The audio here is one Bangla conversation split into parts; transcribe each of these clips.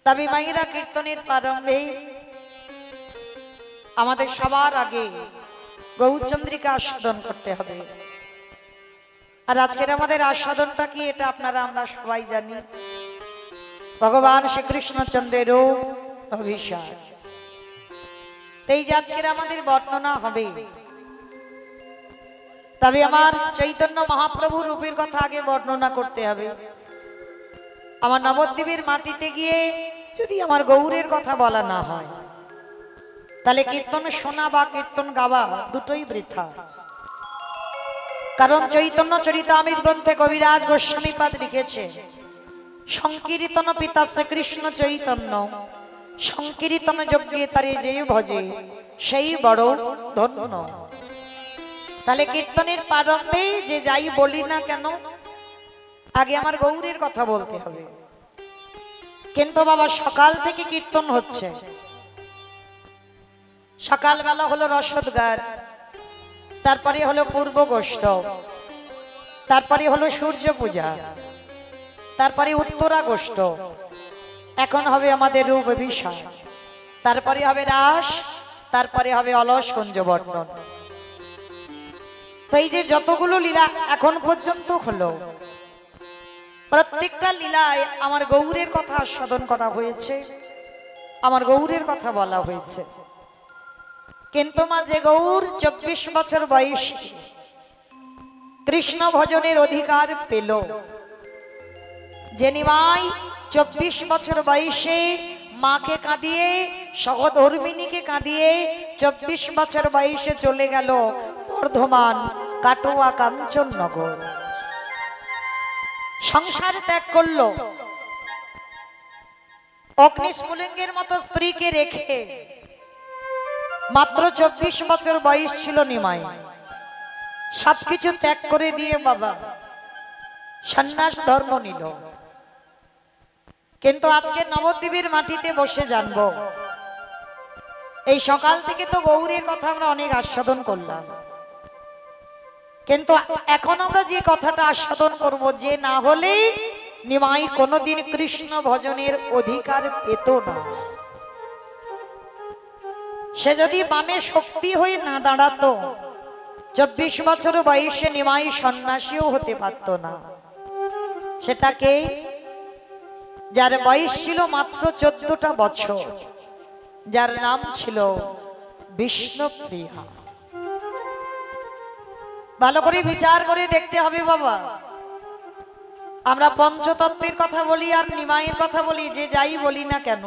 তবে মায়েরা কীর্তনের প্রারম্ভে আমাদের সবার আগে গৌরচন্দ্রিকা আস্বাদন করতে হবে। আর আজকের আমাদের আস্বাদনটা কি এটা আপনারা আমরা সবাই জানি, ভগবান শ্রীকৃষ্ণচন্দ্রের অভিষেক। এই যে আজকের আমাদের বর্ণনা হবে, তবে আমার চৈতন্য মহাপ্রভু রূপের কথা আগে বর্ণনা করতে হবে। আমার নবদ্বীপের মাটিতে গিয়ে যদি আমার গৌরের কথা বলা না হয়, তাহলে কীর্তন শোনা বা কীর্তন গাওয়া দুটোই বৃথা। কারণ চৈতন্য চরিতামৃত গ্রন্থে কবিরাজ গোস্বামীপাদ লিখেছে, সংকীর্তন পিতা শ্রীকৃষ্ণ চৈতন্য, সংকীর্তন যজ্ঞে তারে যে ভজে সেই বড় ধন্য। তাহলে কীর্তনের প্রারম্ভে যে যাই বলি না কেন, আগে আমার গৌরের কথা বলতে হবে। কিন্তু বাবা সকাল থেকে কীর্তন হচ্ছে, সকালবেলা হলো রসদগার, তারপরে হলো পূর্বগোষ্ঠ, তারপরে হলো সূর্য পূজা, তারপরে উত্তরাগোষ্ঠ, এখন হবে আমাদের রূপ অভিষেক, তারপরে হবে রাস, তারপরে হবে অলস কুঞ্জ বর্ণন। তো এই যে যতগুলো লীলা এখন পর্যন্ত হলো, প্রত্যেকটা লীলায় আমার গৌরের কথা আস্বাদন করা হয়েছে, আমার গৌরের কথা বলা হয়েছে। কিন্তু মা যে গৌর 24 বছর বয়সে কৃষ্ণ ভজনের অধিকার পেল, যে নিমাই 24 বছর বয়সে মাকে কাঁদিয়ে সহধর্মিণীকে কাঁদিয়ে 24 বছর বয়সে চলে গেল বর্ধমান কাটোয়া কাঞ্চননগর, সংসার ত্যাগ করলো, অগ্নিস্ফুলিঙ্গের মতো স্ত্রীকে রেখে, মাত্র 24 বছর বয়স ছিল নিমাই, সবকিছু ত্যাগ করে দিয়ে বাবা সন্ন্যাস ধর্ম নিল। কিন্তু আজকে নবদ্বীপের মাটিতে বসে জানবো, এই সকাল থেকে তো গৌরের কথা আমরা অনেক আস্বাদন করলাম, কিন্তু এখন আমরা যে কথাটা আস্বাদন করব, যে না হলে নিমাই কোনোদিন কৃষ্ণ ভজনের অধিকার পেত না। সে যদি বামে শক্তি হয়ে না দাঁড়াতো, 24 বছর বয়সে নিমাই সন্ন্যাসীও হতে পারত না। সেটাকে যার বয়স ছিল মাত্র 14টা বছর, যার নাম ছিল বিষ্ণুপ্রিয়া। ভালো করে বিচার করে দেখতে হবে বাবা। আমরা পঞ্চতত্ত্বের কথা বলি আর নিমাইয়ের কথা বলি, যে যাই বলি না কেন,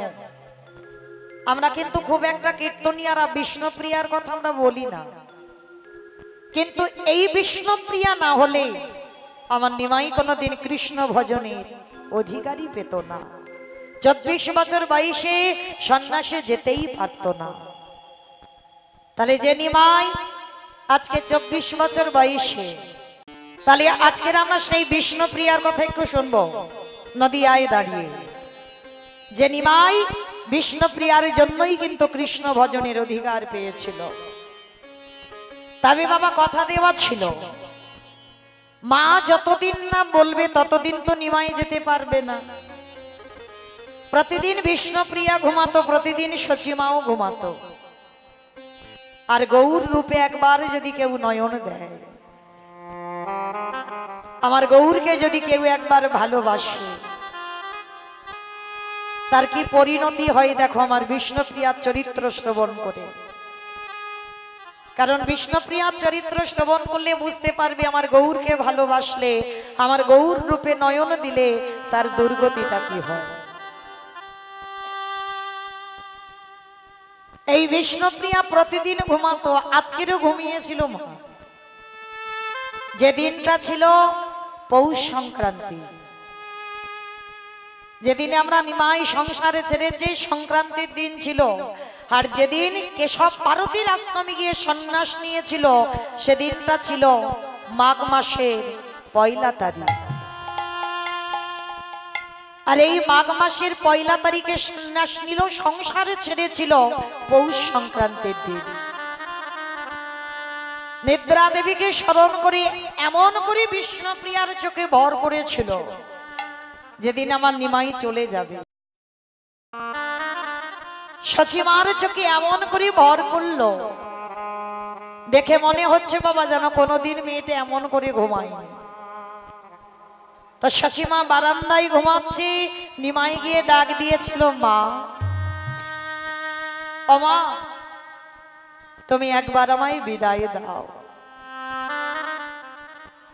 আমরা কিন্তু খুব একটা কীর্তনিয়ার বিষ্ণুপ্রিয়ার কথা আমরা বলি না। কিন্তু এই বিষ্ণুপ্রিয়া না হলে আমার নিমাই কোনোদিন কৃষ্ণ ভজনের অধিকারী পেত না। 24 বছর বয়সে সন্ন্যাসে যেতেই পারত না। তাহলে যে নিমাই আজকে 24 বছর বয়সে, তাহলে আজকের আমরা সেই বিষ্ণুপ্রিয়ার কথা একটু শুনবো নদিয়ায় দাঁড়িয়ে। যে নিমাই বিষ্ণুপ্রিয়ার জন্যই কিন্তু কৃষ্ণ ভজনের অধিকার পেয়েছিল। তবে বাবা কথা দেওয়া ছিল, মা যতদিন না বলবে ততদিন তো নিমাই যেতে পারবে না। প্রতিদিন বিষ্ণুপ্রিয়া ঘুমাতো, প্রতিদিন সচিমাও ঘুমাতো। আর গৌর রূপে একবার যদি কেউ নয়ন দেয়, আমার গৌরকে যদি কেউ একবার ভালোবাসে, তার কি পরিণতি হয় দেখো আমার বিষ্ণুপ্রিয়ার চরিত্র শ্রবণ করে। কারণ বিষ্ণুপ্রিয়ার চরিত্র শ্রবণ করলে বুঝতে পারবে আমার গৌরকে ভালোবাসলে, আমার গৌর রূপে নয়ন দিলে তার দুর্গতিটা কি হয়। এই বিষ্ণুপ্রিয়া প্রতিদিন ঘুমাতো, আজকেরও ঘুমিয়েছিল মা। যে দিনটা ছিল পৌষ সংক্রান্তি, যেদিনে আমরা নিমাই সংসারে ছেড়েছি, সংক্রান্তির দিন ছিল। আর যেদিন কেশব পার্বতীর আশ্রমে গিয়ে সন্ন্যাস নিয়েছিল, সেদিনটা ছিল মাঘ মাসের 1 তারিখ। আর এই মাঘ মাসের 1 তারিখে সন্ন্যাস নিল, সংসারে ছেড়েছিল পৌষ সংক্রান্তির দিন। নিদ্রা দেবীকে স্মরণ করে এমন করে বিষ্ণুপ্রিয়ার চোখে ভর করেছিল, যেদিন আমার নিমাই চলে যাবে। সচিমার চোখে এমন করে ভর করলো, দেখে মনে হচ্ছে বাবা যেন কোনোদিন মেয়েটা এমন করে ঘুমায়নি। তো সচিমা বারান্দায় ঘুমাচ্ছে, নিমাই গিয়ে ডাক দিয়েছিল, মা ও মা, তুমি একবার আমায় বিদায় দাও।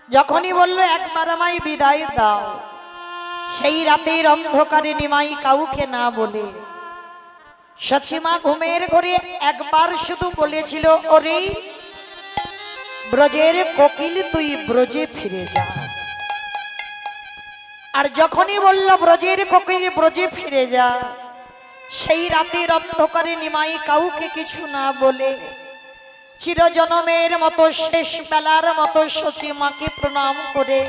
যখনই বললো একবার আমায় বিদায় দাও, সেই রাতের অন্ধকারে নিমাই কাউকে না বলে সচিমা ঘুমের ঘরে একবার শুধু বলেছিল, ওরে ব্রজের কোকিল তুই ব্রজে ফিরে যা। আর যখনই বলল ব্রজের কোকিল ব্রজে ফিরে যা, সেই রাতের অন্ধকারে নিমাই কাউকে কিছু না বলে চিরজনমের মতো শেষ বেলার মতো সচিমাকে প্রণাম করে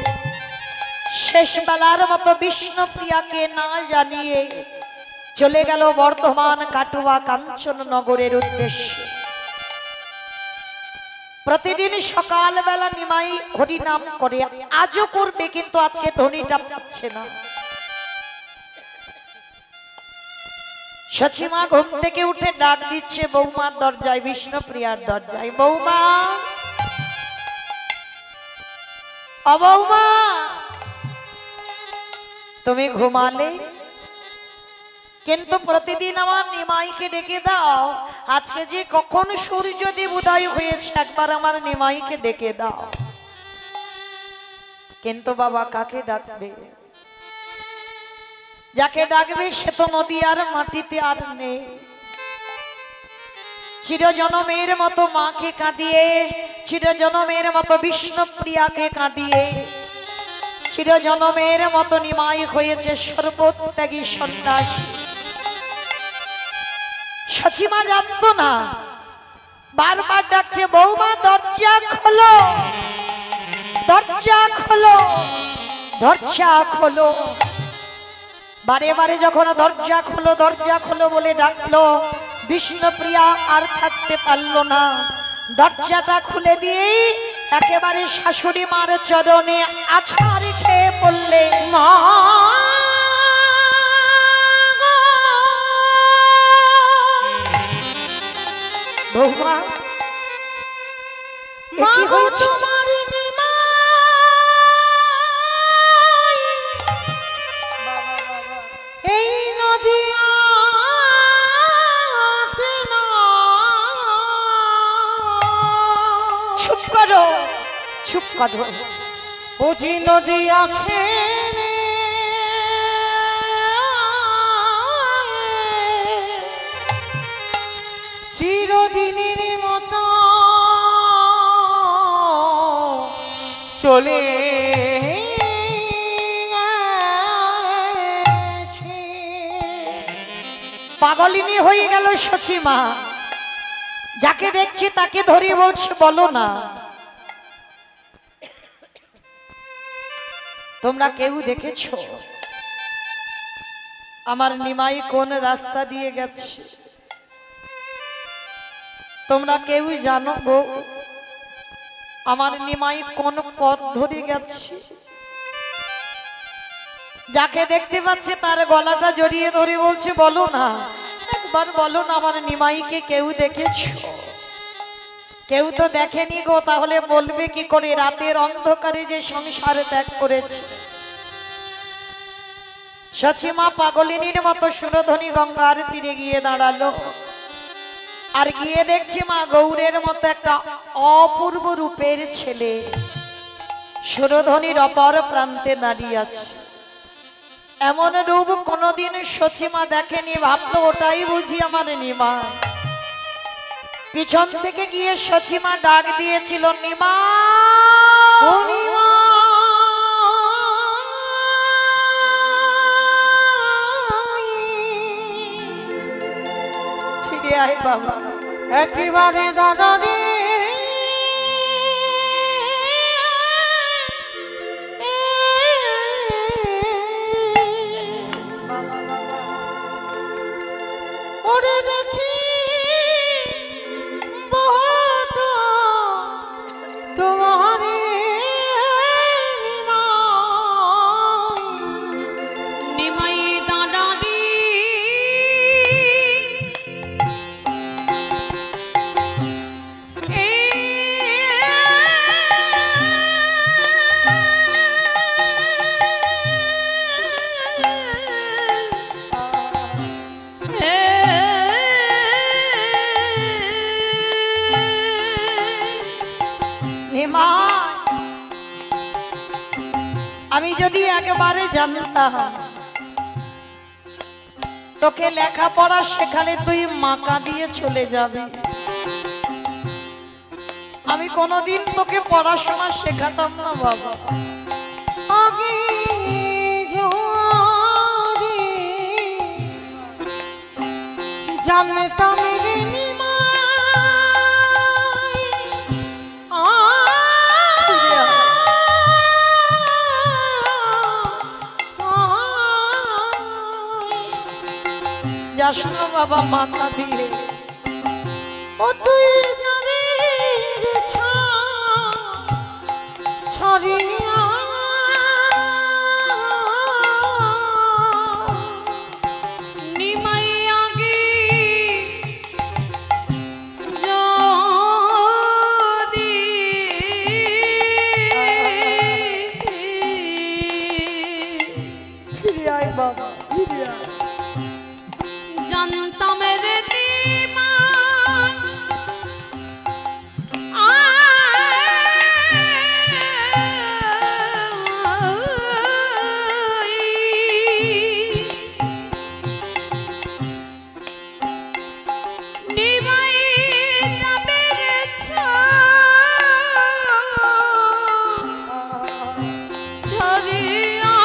শেষ বেলার মতো বিষ্ণুপ্রিয়াকে না জানিয়ে চলে গেল বর্ধমান কাটুয়া কাঞ্চন নগরের উদ্দেশ্যে। প্রতিদিন সকাল বেলা নিমাই হরিনাম করে, আজও করবে, কিন্তু আজকে ধ্বনিটা পাচ্ছে না। সচিমা ঘুম থেকে উঠে ডাক দিচ্ছে বৌমার দরজায়, বিষ্ণুপ্রিয়ার দরজায়, বৌমা ও বৌমা, তুমি ঘুমালে? কিন্তু প্রতিদিন আমার নিমাইকে ডেকে দাও, আজকে যে কখন সূর্যদেব উদয় হয়েছে, একবার আমার নিমাইকে ডেকে দাও। কিন্তু বাবা কাকে ডাকবে? যাকে ডাকবে সে তো নদী আর মাটিতে আর নেই। চিরজনমের মতো মাকে কাঁদিয়ে, চিরজনমের মতো বিষ্ণুপ্রিয়াকে কাঁদিয়ে, চিরজনমের মতো নিমাই হয়েছে সর্বত্যাগী সন্ন্যাসী। সচিমা জানতো না, বারবার ডাকছে, বৌমা দরজা খোলো, দরজা খোলো, দরজা খোলো। বারে বারে যখন দরজা খোলো দরজা খোলো বলে ডাকলো, বিষ্ণুপ্রিয়া আর থাকতে পারলো না, দরজাটা খুলে দিয়ে একেবারে শাশুড়ি মার চরণে আছাড় খেয়ে পড়লে, মা বৌমা কি হয়েছে? এই নদী চুপ করো, চুপ করো, বুঝি নদী আছে চিরদিনের মতো চলে পাগলিনী হয়ে গেল সচিমা। যাকে দেখছি তাকে ধরে বলছে, বলো না তোমরা কেউ দেখেছো আমার নিমাই কোন রাস্তা দিয়ে গেছে? তোমরা কেউ জানো গো আমার নিমাই কোন পথ ধরে গেছে? যাকে দেখতে পাচ্ছে তার গলাটা জড়িয়ে ধরে বলছে, বলো না, একবার বলো না আমার নিমাইকে কেউ দেখেছো? কেউ তো দেখেনি গো, তাহলে বলবে কি করে? রাতের অন্ধকারে যে সংসারে ত্যাগ করেছে। সচিমা পাগলিনীর মতো সুরধ্বনি গঙ্গার তীরে গিয়ে দাঁড়ালো, আর গিয়ে দেখছি মা গৌরের মতো একটা অপূর্ব রূপের ছেলে সুরধ্বনির অপর প্রান্তে দাঁড়িয়ে আছে। এমন রূপ কোনোদিন সচিমা দেখেনি, ভাবলো ওটাই বুঝি আমার নিমা। পিছন থেকে গিয়ে সচিমা ডাক দিয়েছিল, নিমা ফিরে আয় বাবা, একেবারে দাঁড়ারে ওরে দেখি বহুত তোমারে নিমাই দাঁড়ারি নিমাই আমি যদি একবারে জানতাম তোকে লেখাপড়া শেখালে তুই মাকা দিয়ে চলে যাবি, আমি কোনোদিন তোকে পড়াশোনা শেখাতাম না বাবা। আগে যদি জানতাম রে নিমাই, যাস না বাবা মাথা দিয়ে। ও তুই যাবি ছাড়িয়া নিমাই আগে যদি ফিরে আয় বাবা, ফিরে আয়। জানতাম রে নিমাই নিমাই যাবে রে ছড়িয়া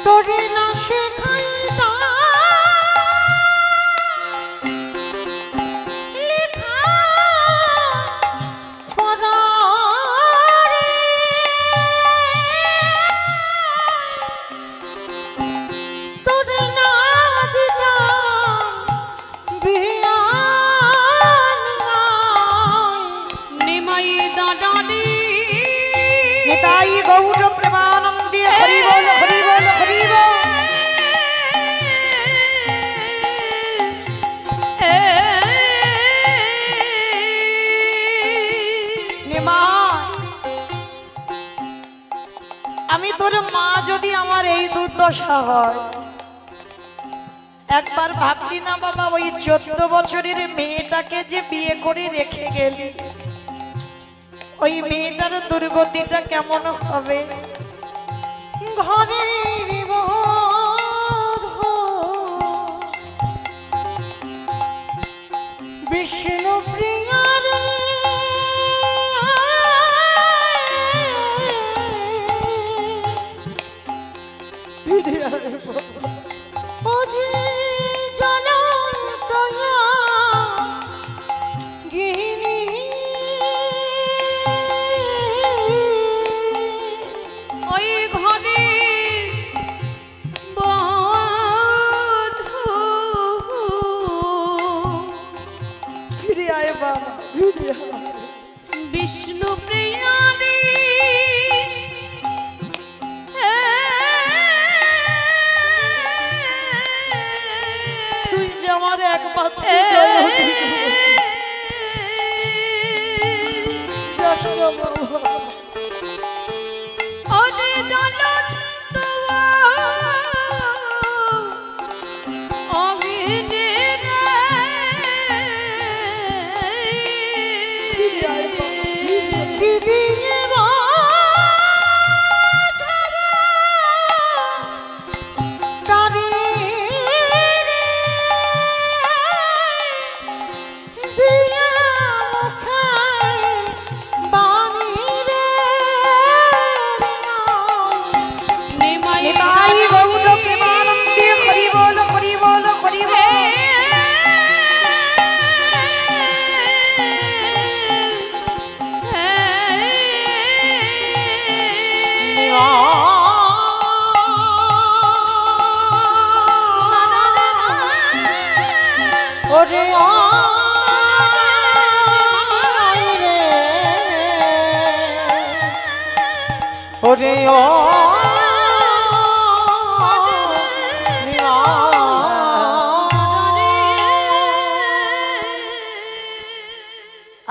তোরে না শেখাইতা লেখা পড়া রে, তোরে না দিতাম বিয়ান নিমাই দাদানি নিতাই গৌর প্রেমানন্দে হরি বল হরি বল হরি বল। নিমাই আমি তোর মা যদি আমার এই দুর্দশা হয়, একবার ভাবলি না বাবা ওই 14 বছরের মেয়েটাকে যে বিয়ে করে রেখে গেলি, ওই মেয়েটার দুর্গতিটা কেমন হবে? ঘরের বধূ বিষ্ণু প্রিয়া রে, ও যে জ্বলন্ত গিনি ওই ঘরে বধূ ফিরে আয় বাবা, ফিরে আয়। বিষ্ণু প্রিয়ারি তুই যে আমার একমাত্র বাবা। ওরে জ্বলন্ত অগ্নি রে দিদি তারি দিয়া খাই বাণী রে, নিমাই নিতাই গৌর প্রেমানন্দে হরি বল হরি বল হরি বল। ওরে আয় রে, ওরে ও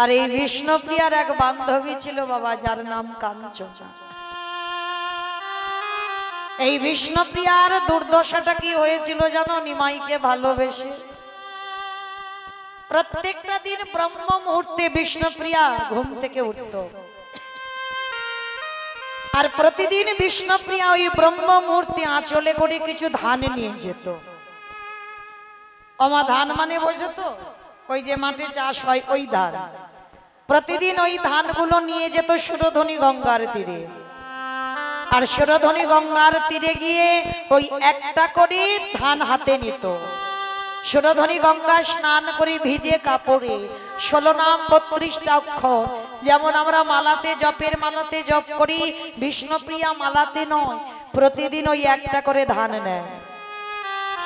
আর এই বিষ্ণুপ্রিয়ার এক বান্ধবী ছিল বাবা, যার নাম কাঞ্চনা। এই বিষ্ণুপ্রিয়ার দুর্দশাটা কি হয়েছিল জানো? নিমাইকে ভালোবেসে প্রত্যেকটা দিন ব্রহ্ম মুহূর্তে বিষ্ণুপ্রিয়া ঘুম থেকে উঠত, আর প্রতিদিন বিষ্ণুপ্রিয়া ওই ব্রহ্ম মুহূর্তে আঁচলে করে কিছু ধান নিয়ে যেত। অমা ধান মানে বোঝো তো, ওই যে মাঠে চাষ হয় ওই ধান। প্রতিদিন ওই ধানগুলো নিয়ে যেত সুরধনী গঙ্গার তীরে, আর সুরধনী গঙ্গার তীরে গিয়ে ওই একটা করে ধান হাতে নিত। সুরধনী গঙ্গা স্নান করে ভিজে কাপড়ে 16 নাম 32টা অক্ষর, যেমন আমরা মালাতে জপের মালাতে জপ করি, বিষ্ণুপ্রিয়া মালাতে নয়, প্রতিদিন ওই একটা করে ধান নেয়।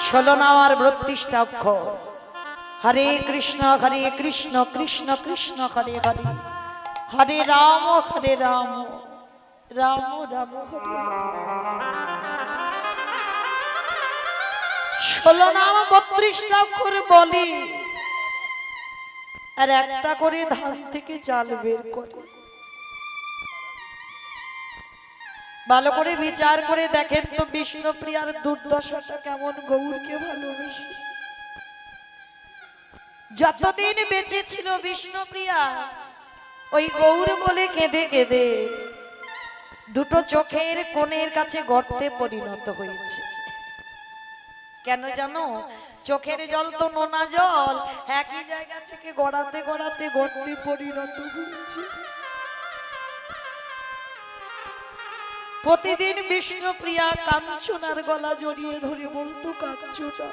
16 নাম আর 32টা অক্ষর। হরে কৃষ্ণ কৃষ্ণ কৃষ্ণ হরে হরে, হরে রাম রাম রাম হরে। 16 নাম 32টা অক্ষর বলি, আর একটা করে ধান থেকে চাল বের করে। ভালো করে বিচার করে দেখেন তো বিষ্ণুপ্রিয়ার দুর্দশাটা কেমন। গৌরকে ভালোবেসে যতদিন বেঁচে ছিল বিষ্ণুপ্রিয়া, ওই গৌর বলে কেঁদে কেঁদে দুটো চোখের কোণের কাছে গর্তে পরিণত হয়েছে। কেন জানো? চোখের জল তো নোনা জল, একই জায়গা থেকে গড়াতে গড়াতে গর্তে পরিণত হয়েছে। প্রতিদিন বিষ্ণুপ্রিয়া কাঞ্চনার গলা জড়িয়ে ধরে বলতো, কাঞ্চনা।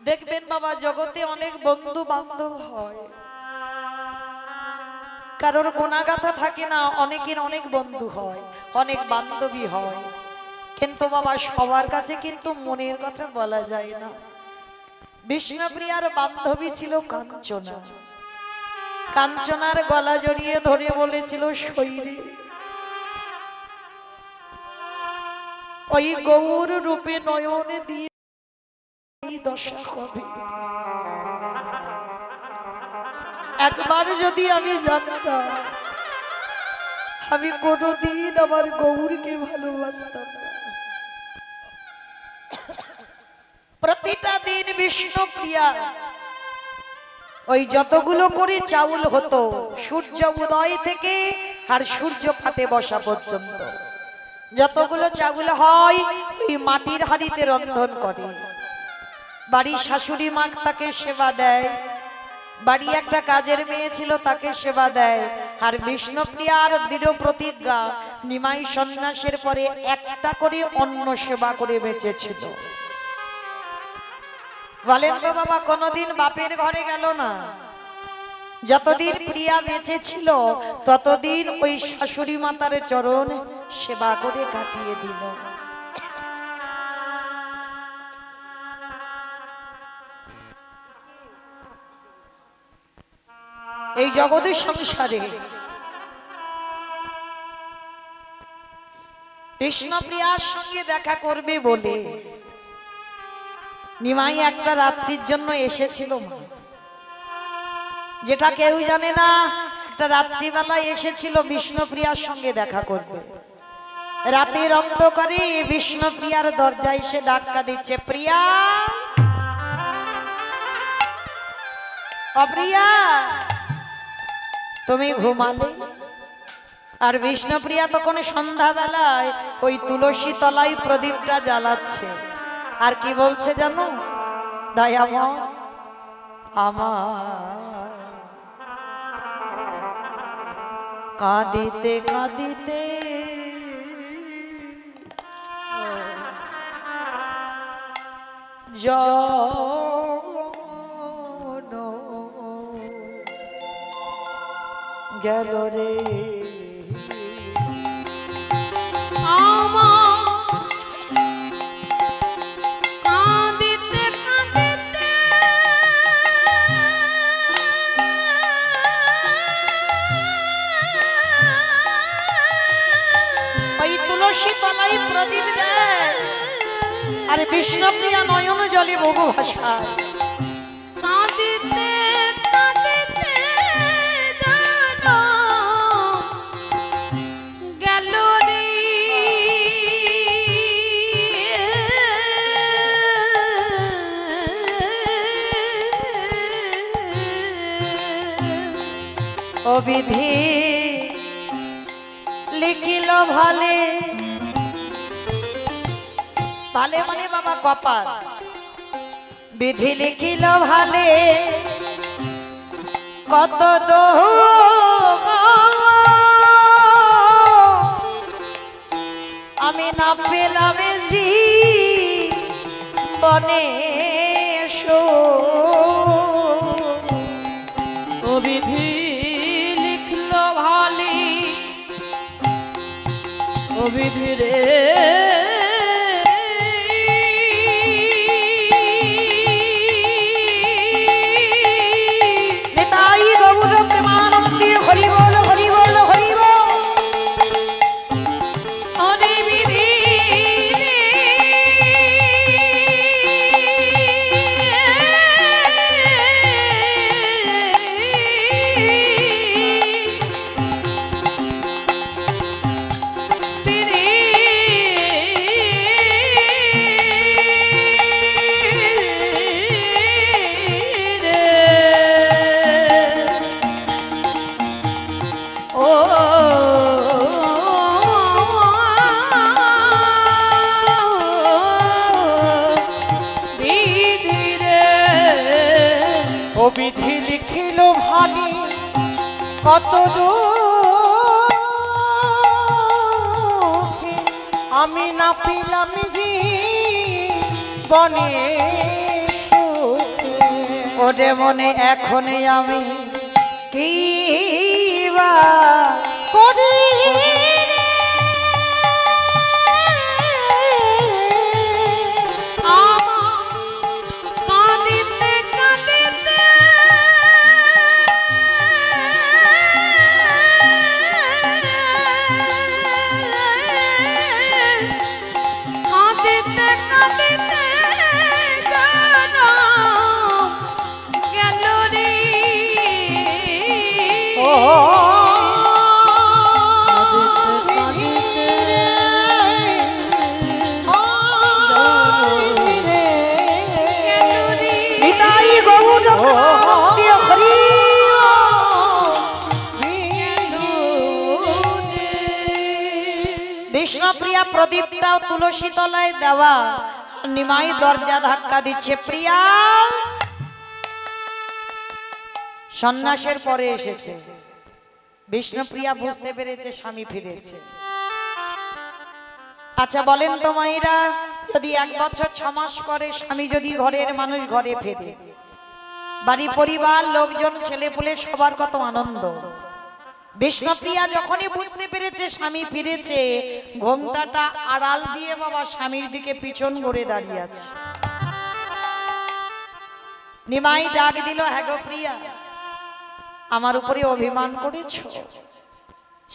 দেখবেন বাবা, জগতে অনেক বন্ধু বান্ধব হয়, কারোর গোনাগাথা থাকে না, অনেকের অনেক বন্ধু হয়, অনেক বান্ধবী হয়, কিন্তু বাবা সবার কাছে কিন্তু মনের কথা বলা যায় না। বিষ্ণুপ্রিয়ার বান্ধবী ছিল কাঞ্চনা। কাঞ্চনার গলা জড়িয়ে ধরে বলেছিল, শৈরী, ওই গৌর রূপে নয়নে দিয়ে এই দশা কবে। একবার যদি আমি জানতাম, আমি কোনদিন আমার গৌরকে ভালোবাসতাম না। প্রতিটা দিন বিষ্ণুপ্রিয়া ওই যতগুলো করে চাউল হতো, সূর্য উদয় থেকে আর সূর্য ফাটে বসা পর্যন্ত যতগুলো চাউল হয়, ওই মাটির হাঁড়িতে রন্ধন করে। বাড়ির শাশুড়ি মা তাকে সেবা দেয়, বাড়ি একটা কাজের মেয়ে ছিল তাকে সেবা দেয়। আর বিষ্ণুপ্রিয়ার দৃঢ় প্রতিজ্ঞা, নিমাই সন্ন্যাসের পরে একটা করে অন্ন সেবা করে বেঁচেছিল। বলেন তো বাবা, কোনদিন বাপের ঘরে গেল না। যতদিন প্রিয়া বেঁচে ছিল ততদিন ওই শাশুড়ি মাতার চরণ সেবা করে কাটিয়ে দিল। এই জগতের সংসারে বিষ্ণুপ্রিয়ার সঙ্গে দেখা করবে বলে নিমাই একটা রাত্রির জন্য এসেছিল, যেটা কেউ জানে না। একটা রাত্রিবেলায় এসেছিল বিষ্ণুপ্রিয়ার সঙ্গে দেখা করবে। রাতের অন্ধকারে বিষ্ণুপ্রিয়ার দরজায় এসে ধাক্কা দিচ্ছে, প্রিয়া, অপ্রিয়া, তুমি ঘুমালে? আর বিষ্ণুপ্রিয়া তখন সন্ধ্যাবেলায় ওই তুলসী তলায় প্রদীপটা জ্বালাচ্ছে, আর কি বলছে জানো? দয়াময় আমার কাঁদিতে কাঁদিতে জন গেল রে, প্রদীপ দেয় আর বিষ্ণুপ্রিয়া নয়ন জলে বহু ভাষা কাঁদিতে কাঁদিতে জানো গেল রে, বিধি লিখিল ভালে, ভালে মানে বাবা কপাল, বিধি লিখিল ভালে কত দোষ আমি না পেলাম জি বনে ও বিধি লিখলো ভালি, ও বিধি রে নেতাই গৌর প্রেমানন্দে হরি বল হরি বল হরি বল। অনে বিধি ও বিধি লিখিল ভালি কত দুঃখে আমি না পেলাম জি বনে সুখে। ওরে মনে এখনই আমি কি বা করি কাঁদিতে কাঁদিতে কাঁদিতে কাঁদিতে জানো গেল রে ও নিতাই গৌর প্রেমানন্দে হরি বিষ্ণুপ্রিয়া প্রদীপটাও তুলসী তলায় দেওয়া, নিমাই দরজা ধাক্কা দিচ্ছে। প্রিয়া সন্ন্যাসের পরে এসেছে, বিষ্ণুপ্রিয়া বুঝতে পেরেছে স্বামী ফিরেছে। আচ্ছা বলেন তো মায়েরা, যদি 1 বছর 6 মাস পরে স্বামী যদি ঘরের মানুষ ঘরে ফেরে, বাড়ি পরিবার লোকজন ছেলেপুলে সবার কত আনন্দ। বিষ্ণুপ্রিয়া যখনই বুঝতে পেরেছে স্বামী ফিরেছে, ঘোমটাটা আড়াল দিয়ে বাবা স্বামীর দিকে পিছন ঘুরে দাঁড়িয়ে আছে। নিমাই ডাক দিল, হ্যাঁ গো প্রিয়া, আমার উপরে অভিমান করেছো?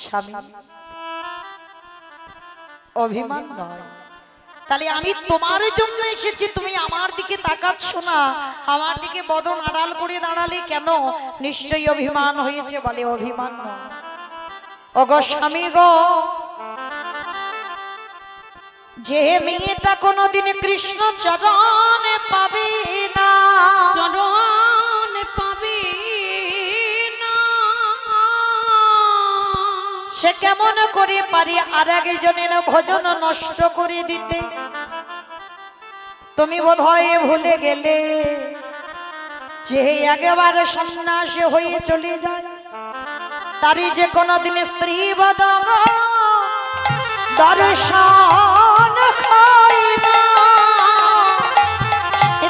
স্বামী, অভিমান নয়, তাহলে আমি তোমার জন্য এসেছি, তুমি আমার দিকে তাকাচ্ছ না, আমার দিকে বদন আড়াল করে দাঁড়ালে কেন? নিশ্চয়ই অভিমান হয়েছে। বলে অভিমান নয়। ওগো স্বামী গো, যে মেয়েটা কোনোদিন কৃষ্ণ চরণে পাবে না, চরণ পাবি না, সে কেমন করে পারে আর একজনের ভজন নষ্ট করে দিতে? তুমি বোধহয় ভুলে গেলে যে একেবারে সন্ন্যাসী হয়ে চলে যায়, তারই যে কোনোদিন স্ত্রী বদন দর্শন হয় না।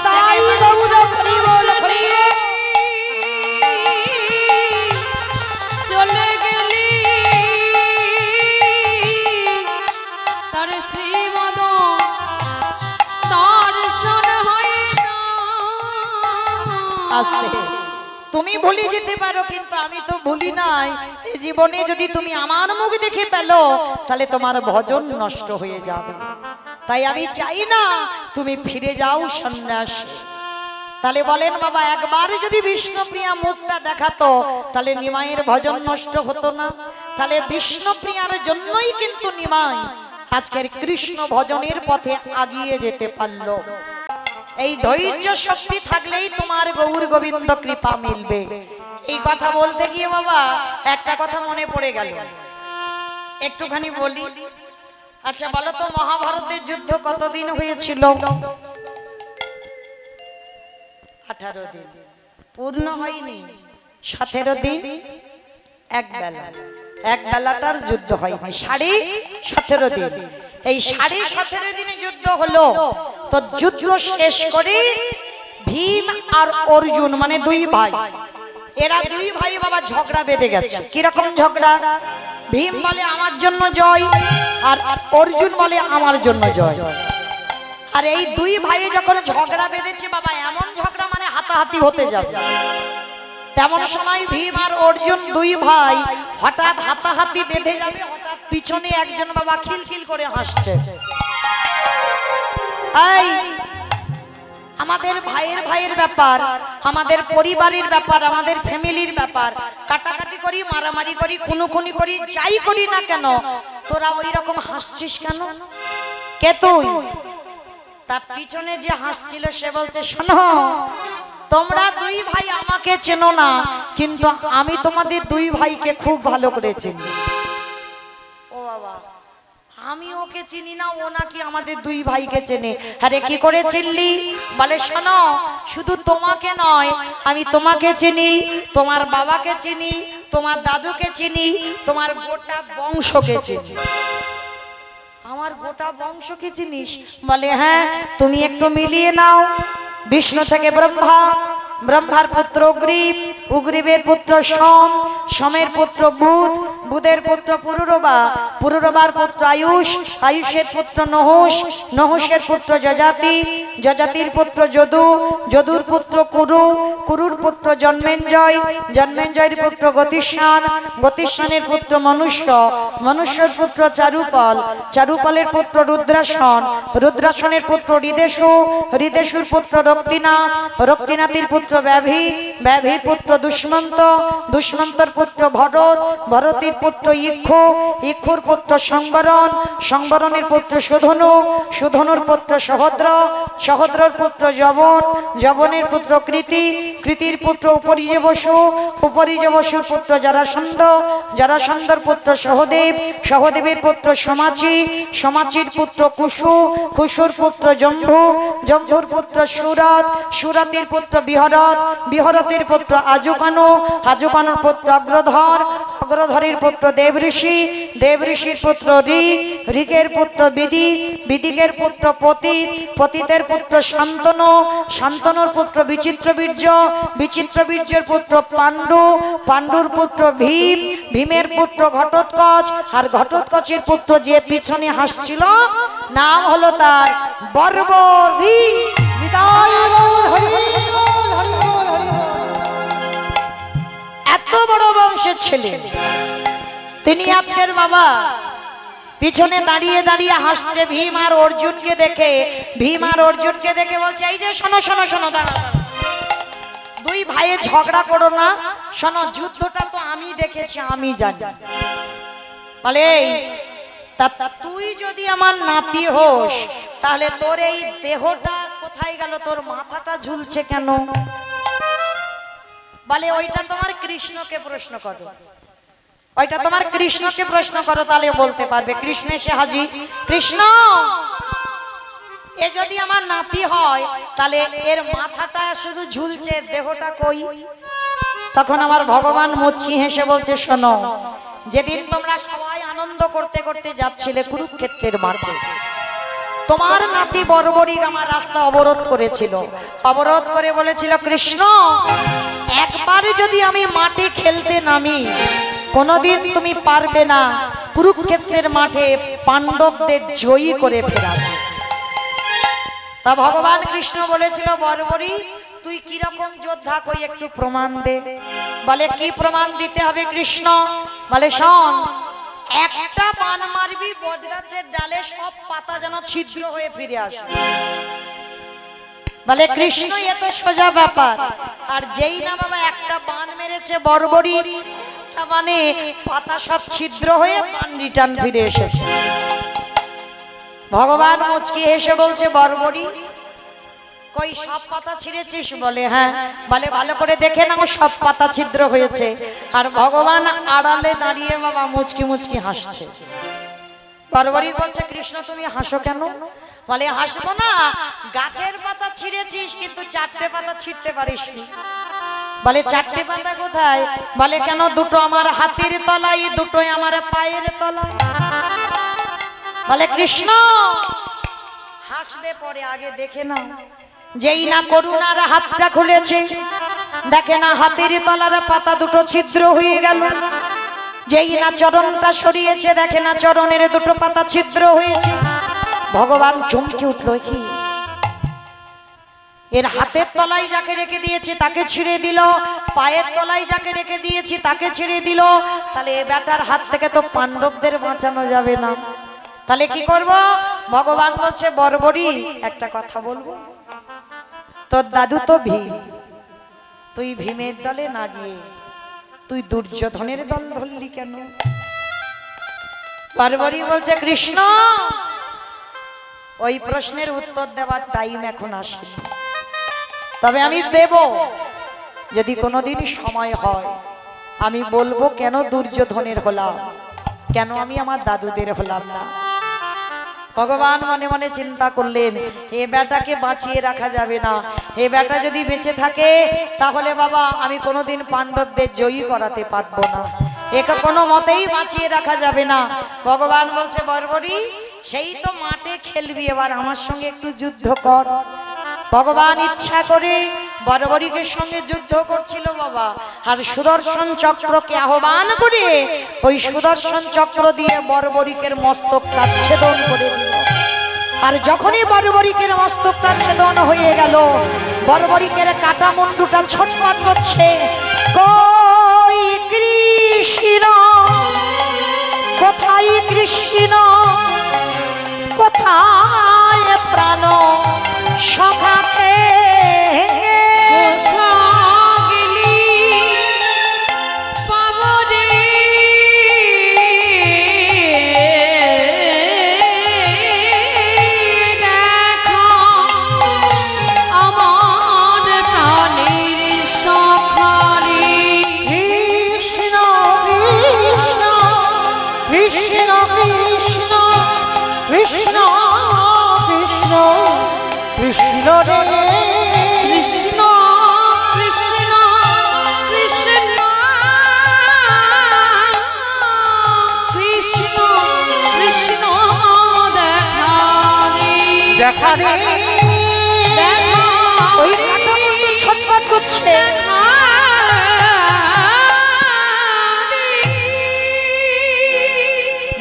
তাই গৌর হরি বল হরি বল। চলে গেলি তার শ্রীমদ দর্শন হয় না। আস্তে, তুমি ভুলে যেতে পারো, কিন্তু আমি তো ভুলি নাই। এই জীবনে যদি তুমি আমার মুখ দেখে পেলো, তাহলে তোমার ভজন নষ্ট হয়ে যাবে। তাই আমি চাই না তুমি ফিরে যাও সন্ন্যাস। তাহলে বলেন বাবা, একবার যদি বিষ্ণুপ্রিয়া মুখটা দেখাতো, তাহলে নিমাইয়ের ভজন নষ্ট হতো না। তাহলে বিষ্ণুপ্রিয়ার জন্যই কিন্তু নিমাই আজকের কৃষ্ণ ভজনের পথে আগিয়ে যেতে পারলো। এই ধৈর্য শক্তি থাকলেই তোমার গৌর গোবিন্দ কৃপা মিলবে। এই কথা বলতে গিয়ে বাবা একটা কথা মনে পড়ে গেল, একটুখানি বলি। আচ্ছা বলো তো, মহাভারতের যুদ্ধ কতদিন হয়েছিল? 18 দিন। পূর্ণ হয়নি, 17 দিন এক বেলা, এক বেলাটার যুদ্ধ হয় 17.5 দিন। এই 17.5 দিনে যুদ্ধ হলো। তো যুদ্ধ শেষ করে ভীম আর অর্জুন মানে দুই ভাই, এরা দুই ভাই বাবা ঝগড়া বেঁধে গেছে। কিরকম ঝগড়া? ভীম বলে আমার জন্য জয়, আর অর্জুন বলে আমার জন্য জয়। আর এই দুই ভাই যখন ঝগড়া বেঁধেছে বাবা, এমন ঝগড়া মানে হাতাহাতি হতে যাবে, তেমন সময় ভীম আর অর্জুন দুই ভাই হঠাৎ হাতাহাতি বেঁধে যাবে, হঠাৎ পিছনে একজন বাবা খিলখিল করে হাসছে। এই আমাদের ভাইয়ের ব্যাপার, আমাদের পরিবারের ব্যাপার, আমাদের ফ্যামিলির ব্যাপার, কাটাকাটি করি, মারামারি করি, খুনোখুনি করি, যাই করি না কেন, তোরা ওই রকম হাসছিস কেন? কে তুই? তার পিছনে যে হাসছিল সে বলছে, শোনো তোমরা দুই ভাই আমাকে চেনো না, কিন্তু আমি তোমাদের দুই ভাইকে খুব ভালো করে চিনি। ও বাবা, আমি ওকে চিনি না, ও নাকি আমাদের দুই ভাইকে চেনে। আরে কি করে চিনলি? বলে শোনো, শুধু তোমাকে নয়, আমি তোমাকে চিনি, তোমার বাবাকে চিনি, তোমার দাদুকে চিনি, তোমার গোটা বংশকে চিনি। আমার গোটা বংশকে চিনিস? বলে হ্যাঁ। তুমি একটু মিলিয়ে নাও, বিষ্ণু থেকে ব্রহ্মা, ব্রহ্মার পুত্র উগ্রীব, উগ্রীবের পুত্র সোম, সোমের পুত্র বুধ, বুধের পুত্র পুরুরবা, পুরুরবার পুত্র আয়ুষ, আয়ুষের পুত্র নহুষ, নহুষের পুত্র যজাতি, যজাতির পুত্র যদু, যদুর পুত্র কুরু, কুরুর পুত্র জন্মেঞ্জয়, জন্মেঞ্জয়ের পুত্র গতিস্নান, গতিস্নানের পুত্র মনুষ্য, মনুষ্যের পুত্র চারুপাল, চারুপালের পুত্র রুদ্রাসন, রুদ্রাসনের পুত্র হৃদেশু, হৃদেশুর পুত্র রক্তিনাথ, রক্তিনাথের পুত্র ব্যাভি, ব্যাভির পুত্র দুষ্মন্ত, দুষ্মন্তর পুত্র ভরত, ভরতের পুত্র ইক্ষু, ইক্ষুর পুত্র সংবরণ, সংবরণের পুত্র সুধনু, সুধনুর পুত্র সহদ্র, সহদ্রর পুত্র যবন, যবনের পুত্র কৃতি, কৃতির পুত্র উপরিজবসু, উপরিজবসুর পুত্র জরাসন্ধ, জরাসন্ধর পুত্র সহদেব, সহদেবের পুত্র সমাচি, সমাচির পুত্র কুশু, কুশুর পুত্র জম্ভু, জম্ভুর পুত্র সুরত, সুরতের পুত্র বিহরত, বিহরতের পুত্র আজুকানু, আজুকানুর পুত্র অগ্রধর, অগ্রধরের পুত্র দেবঋষি, দেবঋষির পুত্র ঋক, ঋকের পুত্র বিদি, বিদিকের পুত্র পতিত, পতিতের পুত্র শান্তনু, শান্তনুর পুত্র বিচিত্রবীর্য, বিচিত্রবীর্যের পুত্র পাণ্ডু, পাণ্ডুর পুত্র ভীম, ভীমের পুত্র ঘটোৎকচ, আর ঘটোৎকচের পুত্র যে পিছনে হাসছিল নাম হলো তার বর্বরী। এত বড় বংশের ছেলে তিনি আজকের বাবা পিছনে দাঁড়িয়ে দাঁড়িয়ে হাসছে ভীম আর অর্জুনকে দেখে। ভীম আর অর্জুনকে দেখে বলছে, এই যে শোনো শোনো শোনো, দাঁড়া, দুই ভাইয়ে ঝগড়া করো না, শোনো যুদ্ধটা তো আমি দেখেছি, আমি জানি। বলে তা তুই যদি আমার নাতি হোস, তাহলে তোর এই দেহটা কোথায় গেল? তোর মাথাটা ঝুলছে কেন? বলে ওইটা তোমার কৃষ্ণকে প্রশ্ন করো, ওইটা তোমার কৃষ্ণকে প্রশ্ন করো, তাহলে বলতে পারবে। কৃষ্ণ এসে হাজির। কৃষ্ণ, এ যদি আমার নাতি হয় তাহলে এর মাথাটা শুধু ঝুলছে, দেহটা কই? তখন আমার ভগবান মুচকি হেসে বলছে, শোনো, যেদিন তোমরা সবাই আনন্দ করতে করতে যাচ্ছিলে কুরুক্ষেত্রের মাঠে, তোমার নাতি বর্বরী আমার রাস্তা অবরোধ করেছিল, অবরোধ করে বলেছিল, কৃষ্ণ একবার যদি আমি মাঠে খেলতে নামি, কোনদিন তুমি পারবে না কুরুক্ষেত্রের মাঠে পাণ্ডবদের জয়ী করে ফেরাবে। তা ভগবান কৃষ্ণ বলেছিল, বর্বরী তুই কিরকম যোদ্ধা, কই একটু প্রমাণ দে। বলে কি প্রমাণ দিতে হবে কৃষ্ণ? বলে শোন, একটা বান মারবি বটগাছের ডালে, সব পাতা যেন ছিদ্র হয়ে ফিরে আসে। বলে কৃষ্ণ এ তো সোজা ব্যাপার। আর যেই না বাবা একটা বান মেরেছে বর্বরী, মানে পাতা সব ছিদ্র হয়ে বান রিটার্ন ফিরে এসেছে। ভগবান মুচকি হেসে বলছে, বর্বরী কই সব পাতা ছিঁড়েছিস? বলে হ্যাঁ। বলে ভালো করে দেখে নাও, সব পাতা ছিদ্র হয়েছে। আর ভগবান আড়ালে দাঁড়িয়ে বাবা মুচকি মুচকি হাসছে। বরবরি বলছে কৃষ্ণ তুমি হাসো কেন? বলে হাসবো না, গাছের পাতা ছিঁড়েছিস কিন্তু চারটে পাতা ছিঁড়তে পারিসনি। বলে চারটে পাতা কোথায়? বলে কেন, দুটো আমার হাতের তলায়, দুটোই আমার পায়ের তলায়। বলে কৃষ্ণ হাসবে পরে, আগে দেখে নাও। যেই না করুণার হাতটা খুলেছে, দেখে না হাতের তলার পাতা দুটো ছিদ্র হয়ে গেল। যেই না চরণটা সরিয়েছে, দেখে না চরণের দুটো পাতা ছিদ্র হয়েছে। ভগবান চমকে উঠল, কি এর হাতের তলায় যাকে রেখে দিয়েছি তাকে ছিঁড়ে দিল, পায়ের তলায় যাকে রেখে দিয়েছি তাকে ছিঁড়ে দিল। তাহলে এ বেটার হাত থেকে তো পাণ্ডবদের বাঁচানো যাবে না, তাহলে কি করব? ভগবান বলছে বরবরি একটা কথা বলবো, তোর দাদু তো ভীম, তুই ভীমের দলে না গিয়ে তুই দুর্যোধনের দল ধরলি কেন? বরবরি বলছে কৃষ্ণ ওই প্রশ্নের উত্তর দেওয়ার টাইম এখন আসেনি, তবে আমি দেব যদি কোনোদিন সময় হয়। আমি বলবো কেন দুর্যোধনের হলাম, কেন আমি আমার দাদুদের হলাম না। ভগবান মনে মনে চিন্তা করলেন, এ বেটাকে বাঁচিয়ে রাখা যাবে না। এ বেটা যদি বেঁচে থাকে তাহলে বাবা আমি কোনোদিন পাণ্ডবদের জয়ী করাতে পারবো না, একে কোনো মতেই বাঁচিয়ে রাখা যাবে না। ভগবান বলছে বরবরি সেই তো মাঠে খেলবি, এবার আমার সঙ্গে একটু যুদ্ধ কর। ভগবান ইচ্ছা করে বরবরিকের সঙ্গে যুদ্ধ করছিল বাবা, আর সুদর্শন চক্রকে আহ্বান করে ওই সুদর্শন চক্র দিয়ে বরবরিকের মস্তকটা ছেদন করে দিল। আর যখনই বরবরিকের মস্তকটা ছেদন হয়ে গেল, বরবরিকের কাটা মুন্ডুটা ছটফট করছে, কই কৃষ্ণ, কোথায় কৃষ্ণ, কোথায় প্রাণ সখাতে গেলি পাবো রে দেখা আমার প্রাণের সখারি। কৃষ্ণ কৃষ্ণ কৃষ্ণ কৃষ্ণ কৃষ্ণ কৃষ্ণ কৃষ্ণ রে কৃষ্ণ কৃষ্ণ কৃষ্ণ কৃষ্ণ কৃষ্ণ দেখা রে ওই কাটা মুন্ডু ছটফট করছে।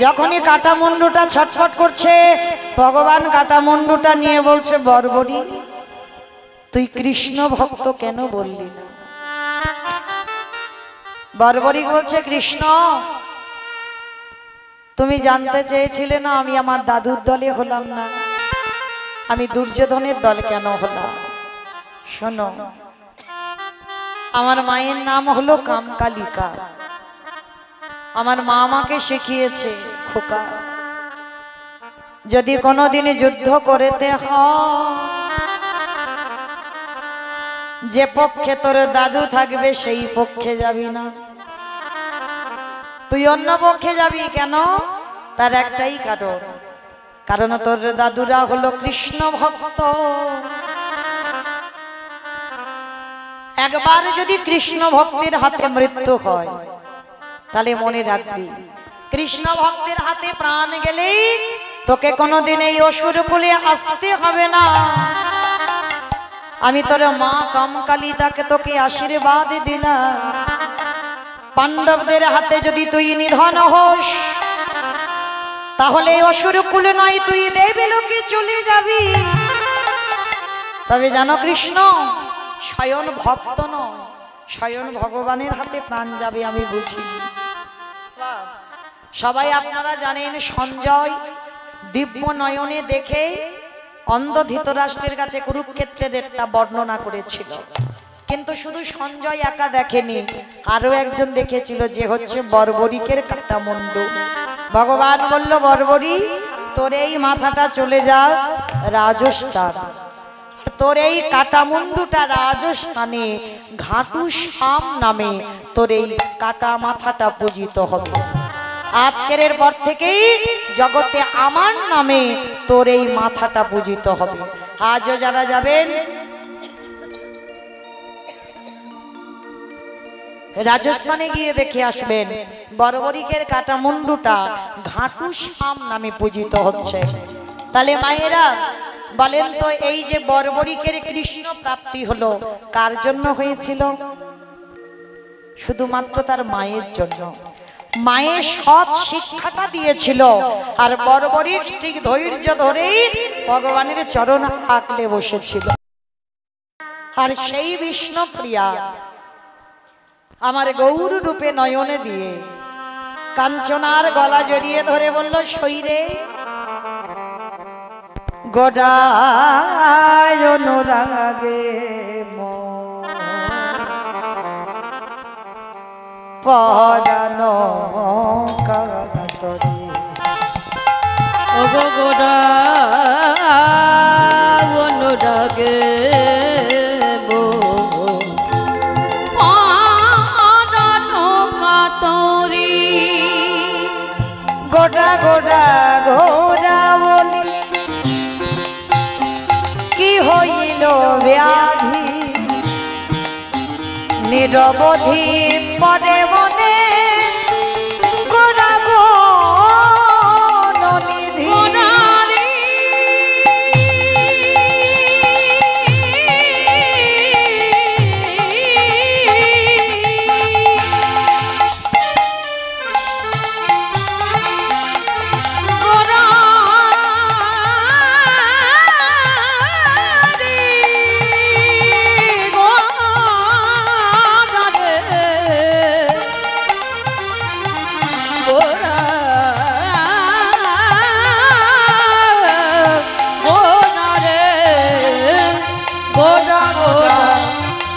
যখনই কাটা মুন্ডুটা ছটফট করছে, ভগবান কাটা মুন্ডুটা নিয়ে বলছে বরবরি তুই কৃষ্ণ ভক্ত কেন বললি না? বরবরি বলছে কৃষ্ণ তুমি জানতে চেয়েছিলে না আমি আমার দাদুর দলে হলাম না, আমি দুর্যোধনের দল কেন হলাম? শোনো, আমার মায়ের নাম হলো কামকালিকা, আমার মা আমাকে শিখিয়েছে খোকা যদি কোনোদিন যুদ্ধ করতে হয়, যে পক্ষে তোর দাদু থাকবে সেই পক্ষে যাবি না, তুই অন্য পক্ষে যাবি কেন? তার একটাই কারণ, কারণ তোর দাদুরা হলো কৃষ্ণ ভক্ত। একবার যদি কৃষ্ণ ভক্তের হাতে মৃত্যু হয় তাহলে মনে রাখবি কৃষ্ণ ভক্তের হাতে প্রাণ গেলেই তোকে কোনোদিন এই অসুর কুলে আসতে হবে না। আমি তোর মা কামকালিদাকে তোকে আশীর্বাদ দিলাম, পাণ্ডবদের হাতে যদি তুই নিধন হোস তাহলে অসুর কুল নয় তুই দেবলোকে চলে যাবি। তবে জানো কৃষ্ণ স্বয়ং ভক্ত নয়, স্বয়ং ভগবানের হাতে প্রাণ যাবে আমি বুঝি। সবাই আপনারা জানেন সঞ্জয় দিব্য নয়নে দেখে অন্ধ ধৃতরাষ্ট্রের কাছে কুরুক্ষেত্রের একটা বর্ণনা করেছিল, কিন্তু শুধু সঞ্জয় একা দেখেনি, আরো একজন দেখেছিল যে হচ্ছে বর্বরিকের কাটা মুন্ডু। ভগবান বলল বর্বরি তোর এই মাথাটা চলে যা রাজস্থান, তোর এই কাটামুন্ডুটা রাজস্থানে ঘাটু শ্যাম নামে তোর এই কাটা মাথাটা পূজিত হবে। আজকের পর থেকেই জগতে আমার নামে তোর এই মাথাটা পূজিত হবে। আজও যারা যাবেন রাজস্থানে গিয়ে দেখে আসবেন বর্বরিকের কাটামুন্ডুটা ঘাটু শ্যাম নামে পূজিত হচ্ছে। তাহলে মায়েরা বলেন তো, এই যে বর্বরিকের কৃষ্ণ প্রাপ্তি হলো কার জন্য হয়েছিল? শুধুমাত্র তার মায়ের জন্য। মায়ের সৎ শিক্ষাটা দিয়েছিল, আর বর্বরিক ঠিক ধৈর্য ধরেই ভগবানের চরণ আঁকলে বসেছিল। আর সেই বিষ্ণুপ্রিয়া আমার গৌর রূপে নয়নে দিয়ে কাঞ্চনার গলা জড়িয়ে ধরে বলল, শৈরে গড়ায় অনুরাগে পরানো কাতরে ও গো অনুরাগে গোড়া গোড়া ঘোড়া বলি কি হইল ব্যাধি নিরবধি পরে মনে গোড়া গো ননিধি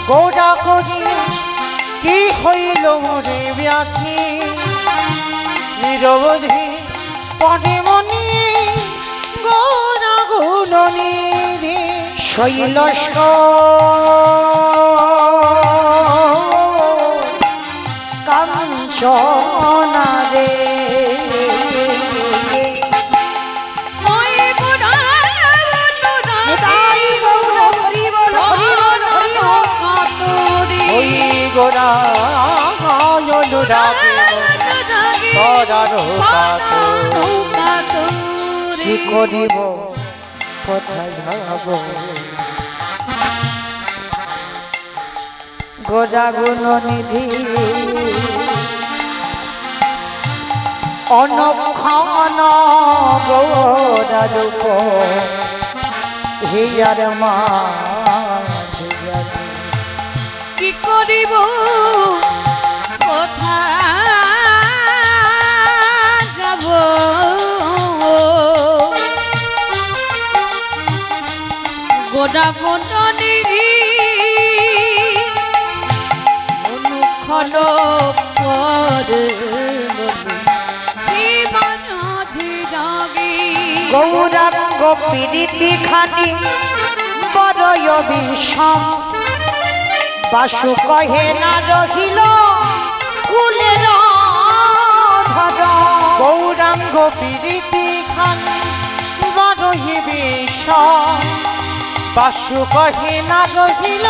গোড়া করি কি হইল মোরে ব্যাধি নিরবধি পরে মনি গোড়া গুণনিধি শৈল কাঞ্চনা রে গোড়া অনুরাগে পরানো কাতরে কি করিব কোথায় যাব গোড়া গুণনিধি অনক্ষণ গোড়া রূপ হিয়ার মা কি করিব কোথায় যাব গোড়া গুণনিধি অনুক্ষণ পরে গৌরাঙ্গ পীড়িতি খানি বড়য় বিষম বাসু কহে না রহিল কুলের ধর গৌরাঙ্গ পীড়িতি খান বড়ই বিষম বাসু কহে না রহিল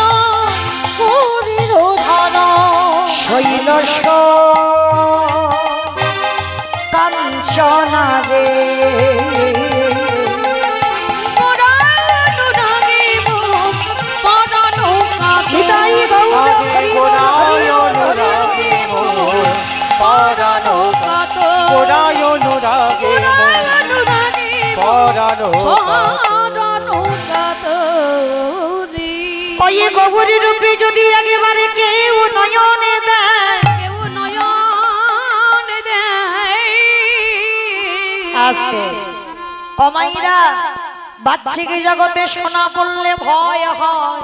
কুলের ধর শৈল কাঞ্চনা রে ওই গৌরী রূপে যদি একেবারে কেউ নয়নে দেয় আস্তে অমাইরা বাচ্চিকি জগতে সোনা পড়লে ভয় হয়,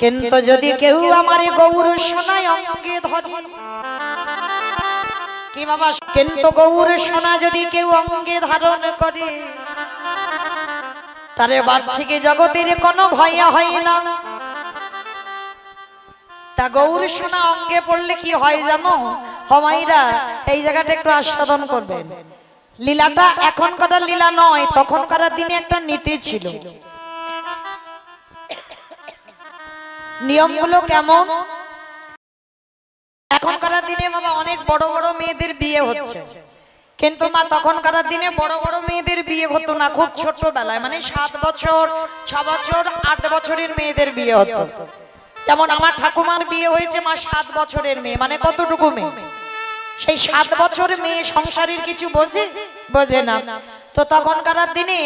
কিন্তু যদি কেউ আমার গৌর সোনায় অঙ্গে ধরে কি বাবা, কিন্তু গৌর সোনা যদি কেউ অঙ্গে ধারণ করে তারে বাচ্চিকে জগতের কোনো ভয় হয় না। তা গৌর সোনা অঙ্গে পড়লে কি হয় জানো হমাইরা? এই জায়গাটা একটু আস্বাদন করবেন। লীলাটা এখনকার লীলা নয়, তখনকার দিনে একটা নীতি ছিল। নিয়মগুলো কেমন? এখনকার দিনে বাবা অনেক বড় বড় মেয়েদের বিয়ে হচ্ছে, কিন্তু মা তখনকার দিনে বড় বড় মেয়েদের বিয়ে হতো না, খুব ছোটবেলায়, মানে 7 বছর 6 বছর 8 বছরের মেয়েদের বিয়ে হতো। যেমন আমার ঠাকুমার বিয়ে হয়েছে মা 7 বছরের মেয়ে, মানে কতটুকু মেয়ে? সেই 7 বছর মেয়ে সংসারের কিছু বোঝে না। তো তখনকার দিনে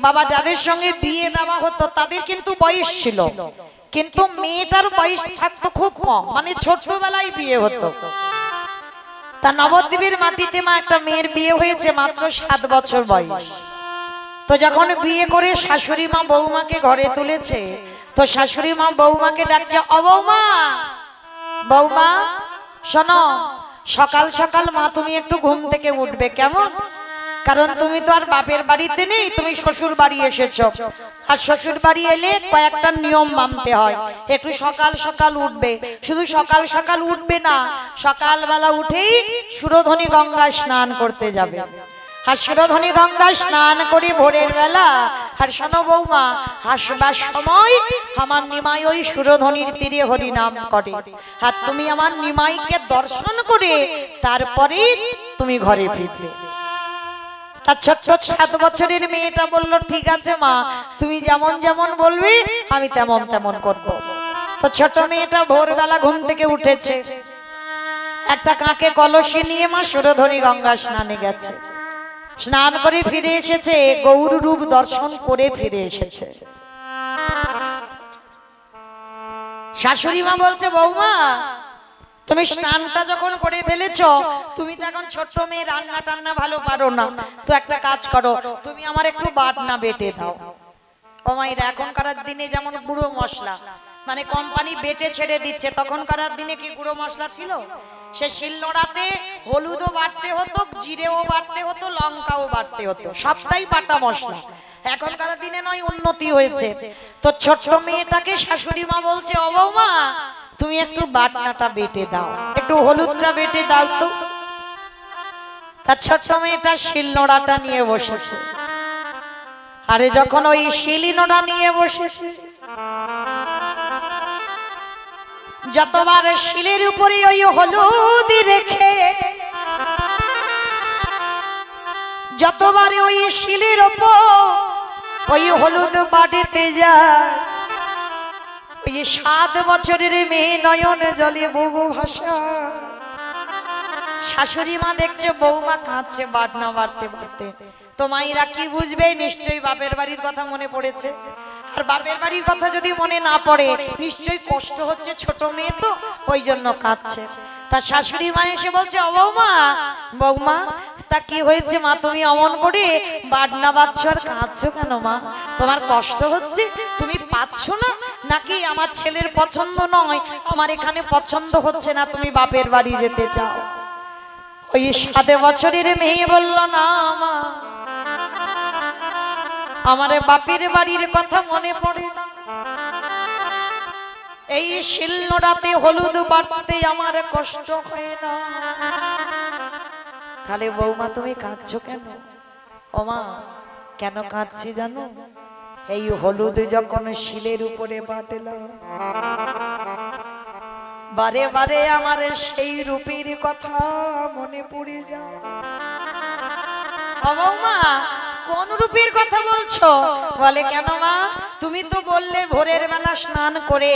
বাবা যাদের সঙ্গে বিয়ে দেওয়া হতো তাদের কিন্তু বয়স ছিল, কিন্তু মেয়েটার বয়স থাকতো খুব কম, মানে ছোটবেলায় বিয়ে হতো। তা নবদ্বীপের মাটিতে মা একটা মেয়ের বিয়ে হয়েছে মাত্র 7 বছর বয়স। তো যখন বিয়ে করে শাশুড়ি মা বৌমাকে ঘরে তুলেছে, তো শাশুড়ি মা বৌমাকে ডাকছে, ও বৌমা, বৌমা শোনো, সকাল সকাল মা তুমি একটু ঘুম থেকে উঠবে কেমন? কারণ তুমি তো আর বাপের বাড়িতে নেই, তুমি শ্বশুর বাড়ি এসেছো, আর শ্বশুর বাড়ি এলে কয়েকটা নিয়ম মানতে হয়। একটু সকাল সকাল উঠবে, শুধু সকাল সকাল উঠবে না, সকালবেলা উঠেই সুরধনী গঙ্গায় স্নান করতে যাবে। আর সুরধনী গঙ্গায় স্নান করে ভোরের বেলা, আর শোনো বৌমা, হাসবার সময় আমার নিমাই ওই সুরধনীর তীরে হরিনাম করে, আর তুমি আমার নিমাইকে দর্শন করে তারপরে তুমি ঘরে ফিরবে। তার ছোট্ট 7 বছরের মেয়েটা বলল, ঠিক আছে মা, তুমি যেমন যেমন বলবে আমি তেমন তেমন করব। তো ছোট মেয়েটা ভোরবেলা ঘুম থেকে উঠেছে, একটা কাকে কলসি নিয়ে মা সুরধনী গঙ্গা স্নানে গেছে। স্নান করে ফিরে এসেছে, গৌর রূপ দর্শন করে ফিরে এসেছে। শাশুড়ি মা বলছে, বৌমা তুমি স্নানটা যখন করে ফেলেছো, তুমি তো এখন ছোট্ট মেয়ে, রান্না টান্না ভালো পারো না, তো একটা কাজ করো, তুমি আমার একটু বাটনা বেটে দাও। ও মায়েরা, এখনকার দিনে যেমন গুঁড়ো মশলা, মানে কোম্পানি বেটে ছেড়ে দিচ্ছে, তখনকার দিনে কি গুঁড়ো মশলা ছিল? সে শিলনোড়াতে হলুদও বাটতে হতো, জিরেও বাটতে হতো, লঙ্কাও বাটতে হতো, সবটাই বাটা মশলা। এখনকার দিনে নয়, উন্নতি হয়েছে। তো ছোট্ট মেয়েটাকে শাশুড়ি মা বলছে, ও বৌমা তুমি একটু বাটনাটা বেটে দাও, একটু হলুদটা বেটে দাও তো। তার ছোট্ট মেয়েটা শিলনোড়াটা নিয়ে বসেছে। আরে যখন ওই শিলনোড়া নিয়ে বসেছে, যতবার শিলের উপরে ওই হলুদ রেখে, যতবার ওই শিলের উপর ওই হলুদ বাড়িতে যায়, ওই 7 বছরের মেয়ে নয়ন জলে বুবু ভাষা। শাশুড়ি মা দেখছে বৌমা কাঁদছে বাটনা বাড়তে বাড়তে। তো মাইরা কি বুঝবে? নিশ্চয়ই বাপের বাড়ির কথা মনে পড়েছে। আর বাপের বাড়ির কথা যদি মনে না পড়ে, নিশ্চয়ই কষ্ট হচ্ছে, ছোট মেয়ে তো, ওই জন্য কাঁদছে। তার শাশুড়ি মা এসে বলছে, ও বৌমা, বৌমা তা কি হয়েছে মা, তুমি অমন করে বাটনা বাঁধছো আর কাঁদছো কেন মা? তোমার কষ্ট হচ্ছে? তুমি পাচ্ছ না নাকি আমার ছেলের পছন্দ নয়, আমার এখানে পছন্দ হচ্ছে না, তুমি বাপের বাড়ি যেতে চাও? ওই 7 বছরের মেয়ে বলল, না মা, আমার বাপের বাড়ির কথা মনে পড়ে না, এই শিলনোড়াতে হলুদ বাটতে আমার কষ্ট হয় না। তাহলে বৌমা তুমি কাঁদছো কেন? ও মা, কেন কাঁদছি জানো? এই হলুদ যখন শিলের উপরে বাটলাম, বারে বারে আমার সেই রূপের কথা মনে পড়ে যায়। ও বৌমা, কোন রূপের কথা বলছো? বলে, কেন মা, তুমি তো বললে ভোরের বেলা স্নান করে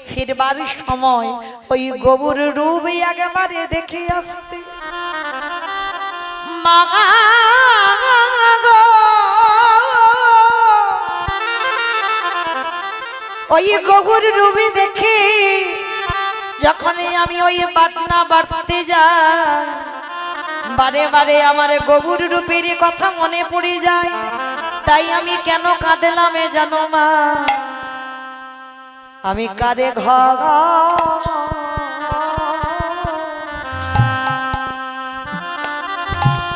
ফিরবার সময় ওই গৌর রূপ একবারে দেখে আসতে। মা গো, ওই গৌর রূপ দেখে যখন আমি ওই বাটনা বাড়তে যাই, বারে বারে আমার গৌর রূপের কথা মনে পড়ে যায়। তাই আমি কেন কাঁদলাম জানো মা? আমি কারে ঘর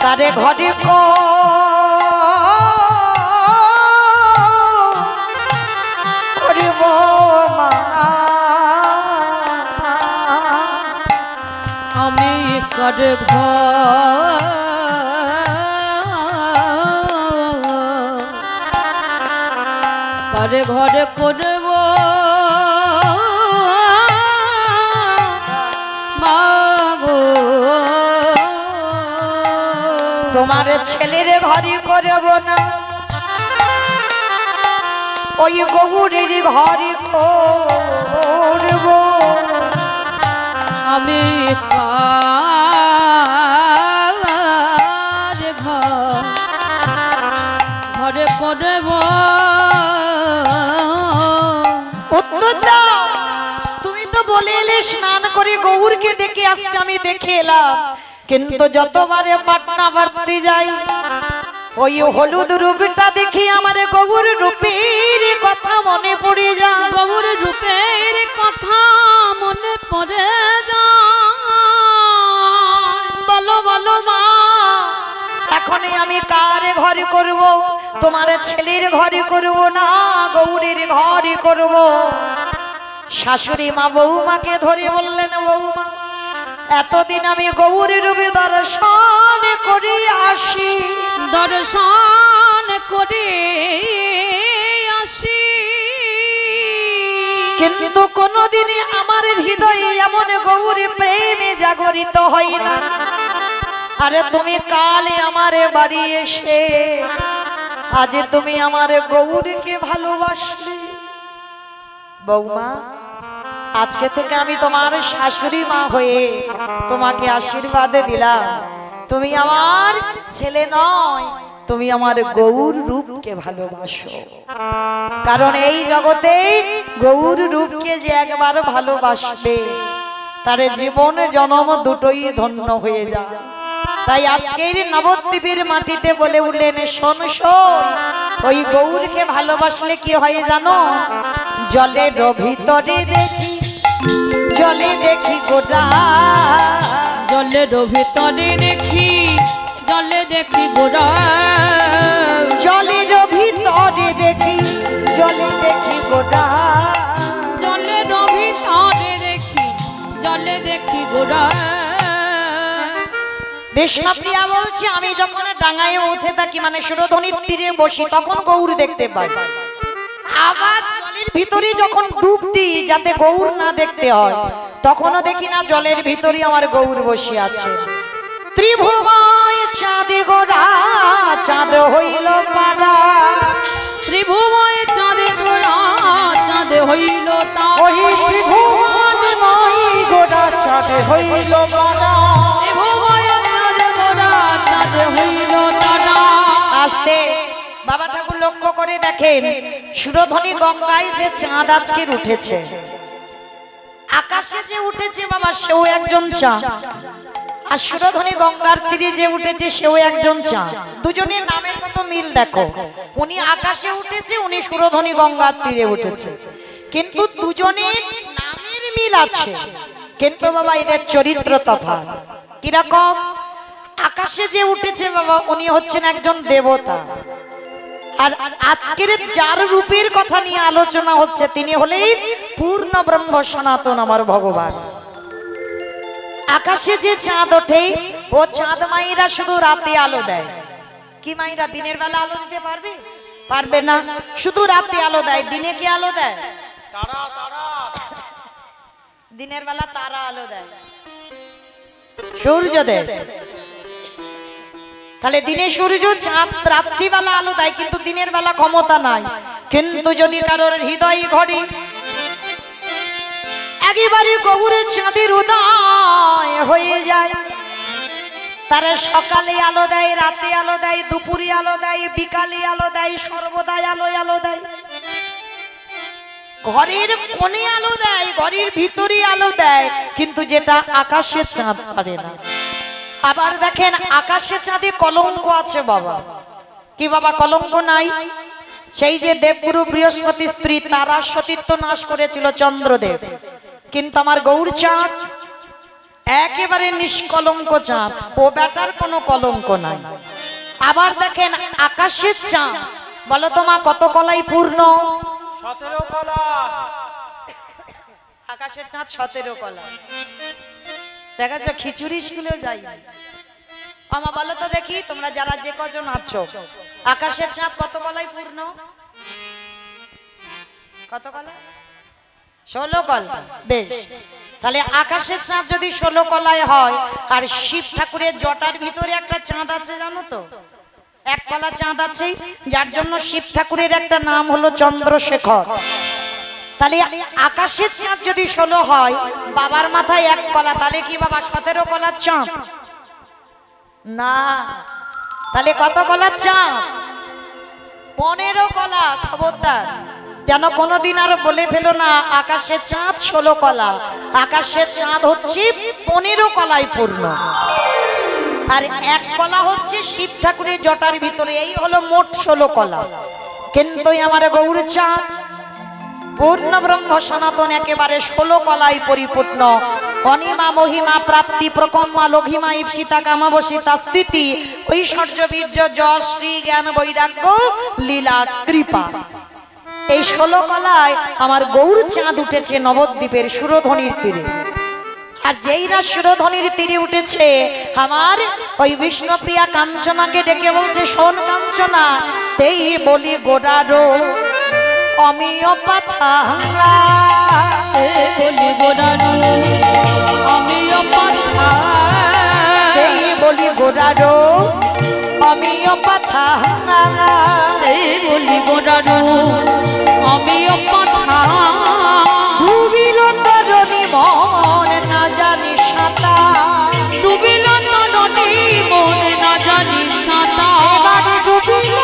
কারে ঘরে আমার ঘর ঘরে ঘরে করব মাগো তোমার ছেলের ঘরে করব না, ওই গৌরের ঘরে করব। আমি কার ঘর ঘরে করব উত্তর দাও। তুমি তো বলে এলে স্নান করে গৌরকে দেখে আসতে, আমি দেখে এলাম, কিন্তু যতবারে পাটনা বাড়তে যাই ওই হলুদ রূপটা দেখি আমার গৌর রূপের কথা মনে পড়ে যায়। গৌর রূপের কথা মনে পড়ে যায়। বলো বলো মা, এখনই আমি কার ঘরে করব? তোমার ছেলের ঘরে করব না গৌরের ঘরে করব? শাশুড়ি মা বৌমাকে ধরে বললেন, বৌমা এতদিন আমি গৌর রূপে দর্শন করি আসি, দর্শন করে আসি, কিন্তু কোনদিনই আমার হৃদয়ে এমন গৌর প্রেমে জাগরিত হয় না। আরে তুমি কালে আমার বাড়ি এসে আজ তুমি আমার গৌরকে ভালোবাসলে। বৌমা আজকে থেকে আমি তোমার শাশুড়ি মা হয়ে তোমাকে আশীর্বাদ দিলাম, তুমি আমার ছেলে নয়, তুমি আমার গৌর রূপকে ভালোবাসো। কারণ এই জগতে গৌর রূপকে যে একবার ভালোবাসবে তার জীবন জন্ম দুটোই ধন্য হয়ে যায়। তাই আজকের নবদ্বীপের মাটিতে বলে উঠলেন, শোন শোন, ওই গৌরকে ভালোবাসলে কি হয় জানো? জলের ভিতরে দেখি, জলে দেখি গোটা, জলের ভিতরে দেখি, জলে দেখি গোড়া, জলের ভিতরে দেখি, জলে দেখি গোটা, জলের ভিতরে দেখি, জলে দেখি গোড়া। বিষ্ণুপ্রিয়া বলছে, আমি যখন ডাঙায় উঠে থাকি মানে সুরধনির তীরে বসি তখন গৌর দেখতে পাই। আবার জলের ভিতরে যখন ডুব দিই যাতে গৌর না দেখতে হয় তখনও দেখি না, জলের ভিতরে আমার গৌর বসে আছে। ত্রিভুবয় চাঁদে গোরা, চাঁদ হইল পাড়া, ত্রিভুবয় চাঁদে গোড়া, চাঁদ হইল তারা, ওই ত্রিভুবনময় গোরা চাঁদ হইল বাড়া। ত্রিভুবয় চাঁদে গোড়া, চাঁদ হইল তারা। আস্তে বাবা ঠাকুর লক্ষ্য করে দেখেন, সুরধনী গঙ্গায় যে চাঁদ আজকে উঠেছে, আকাশে যে উঠেছে বাবা সেও একজন চাঁদ, আর সুরধনী গঙ্গার তীরে যে উঠেছে সেও একজন চাঁদ। দুজনের নামের মতো মিল দেখো, উনি আকাশে উঠেছে, উনি সুরধনী গঙ্গার তীরে উঠেছে, কিন্তু দুজনের নামের মিল আছে, কিন্তু বাবা এদের চরিত্র তফাৎ। কিরকম? আকাশে যে উঠেছে বাবা উনি হচ্ছেন একজন দেবতা, আর আজকের যার রূপের কথা নিয়ে আলোচনা হচ্ছে তিনি হলেন পূর্ণ ব্রহ্ম সনাতন আমার ভগবান। আকাশে যে চাঁদ ওঠে ও চাঁদ মাইরা শুধু রাতে আলো দেয়। কি মাইরা দিনের বেলা আলো দিতে পারবে? পারবে না, শুধু রাতে আলো দেয়। দিনে কি আলো দেয়? দিনের বেলা তারা আলো দেয়, সূর্য দেয়। তাহলে দিনে সূর্য, চাঁদ রাত্রিবেলা আলো দেয়, কিন্তু দিনের বেলা ক্ষমতা নাই। কিন্তু যদি কারোর হৃদয় ঘরে একেবারে গৌরের চাঁদের উদয় হয়ে যায়, তারা সকালে আলো দেয়, রাতে আলো দেয়, দুপুরে আলো দেয়, বিকালে আলো দেয়, সর্বদাই আলো দেয়। ঘরের কোণে আলো দেয়, ঘরের ভিতরে আলো দেয়, কিন্তু যেটা আকাশের চাঁদ পারে না। আবার দেখেন আকাশে চাঁদে কলঙ্ক আছে বাবা। কি বাবা কলঙ্ক নাই? সেই যে দেবগুরু বৃহস্পতি স্ত্রী তারা সতীত্ব নাশ করেছিল চন্দ্রদেব, কিন্তু আমার গৌর চাঁদ একেবারে নিষ্কলঙ্ক চাঁদ, ও বেটার কোনো কলঙ্ক নাই। আবার দেখেন আকাশের চাঁদ, বলো তো মা কত কলাই পূর্ণ? 17 কলা। আকাশের চাঁদ 17 কলা। দেখাচ্ছ খিচুড়ি স্কুলেও যাই। আমা বলো তো দেখি, তোমরা যারা যে কজন আছো, আকাশের চাঁদ কত কলায় পূর্ণ? কত কলা? 16 কলা। বেশ, তাহলে আকাশের চাঁদ যদি 16 কলায় হয়, আর শিব ঠাকুরের জটার ভিতরে একটা চাঁদ আছে জানো তো, 1 কলা চাঁদ আছে, যার জন্য শিব ঠাকুরের একটা নাম হলো চন্দ্রশেখর। তাহলে আকাশের চাঁদ যদি 16 হয়, বাবার মাথায় 1 কলা, তাহলে কি বাবা 17 কলার চাঁদ? না, তাহলে কত কলার চাঁদ? 15 কলা। খবরদার যেন কোনোদিন আর বলে ফেলো না আকাশের চাঁদ 16 কলা। আকাশের চাঁদ হচ্ছে 15 কলায় পূর্ণ, আর 1 কলা হচ্ছে শিব ঠাকুরের জটার ভিতরে। এই হলো মোট 16 কলা। কিন্তু আমার গৌর চাঁদ পূর্ণ ব্রহ্ম সনাতন, একেবারে 16 কলায় পরিপূর্ণ। অনিমা মহিমা প্রাপ্তি প্রকম্মা লঘিমা ইপ্সিতা কামাবসিতা স্থিতি ঐশ্বর্য বীর্য যশ শ্রী জ্ঞান বৈরাগ্য লীলা কৃপা, এই 16 কলায় আমার গৌর চাঁদ উঠেছে নবদ্বীপের সুরধ্বনির তীরে। আর যেই না সুরধ্বনির তীরে উঠেছে, আমার ওই বিষ্ণুপ্রিয়া কাঞ্চনাকে ডেকে বলছে, শোন কাঞ্চনা, তেই বলি গোড়ারো অমিয় পাথা, বলি গোড়ানো আমিও পাথা, তেই বলি গোড়ারো অমিয় পাথা, বলি গোড়ানো আমিও পাথা, ডুবিল তরণী মন না জানি সাঁতার, ডুবিল তরণী মন না জানি সাঁতার, ডুবিল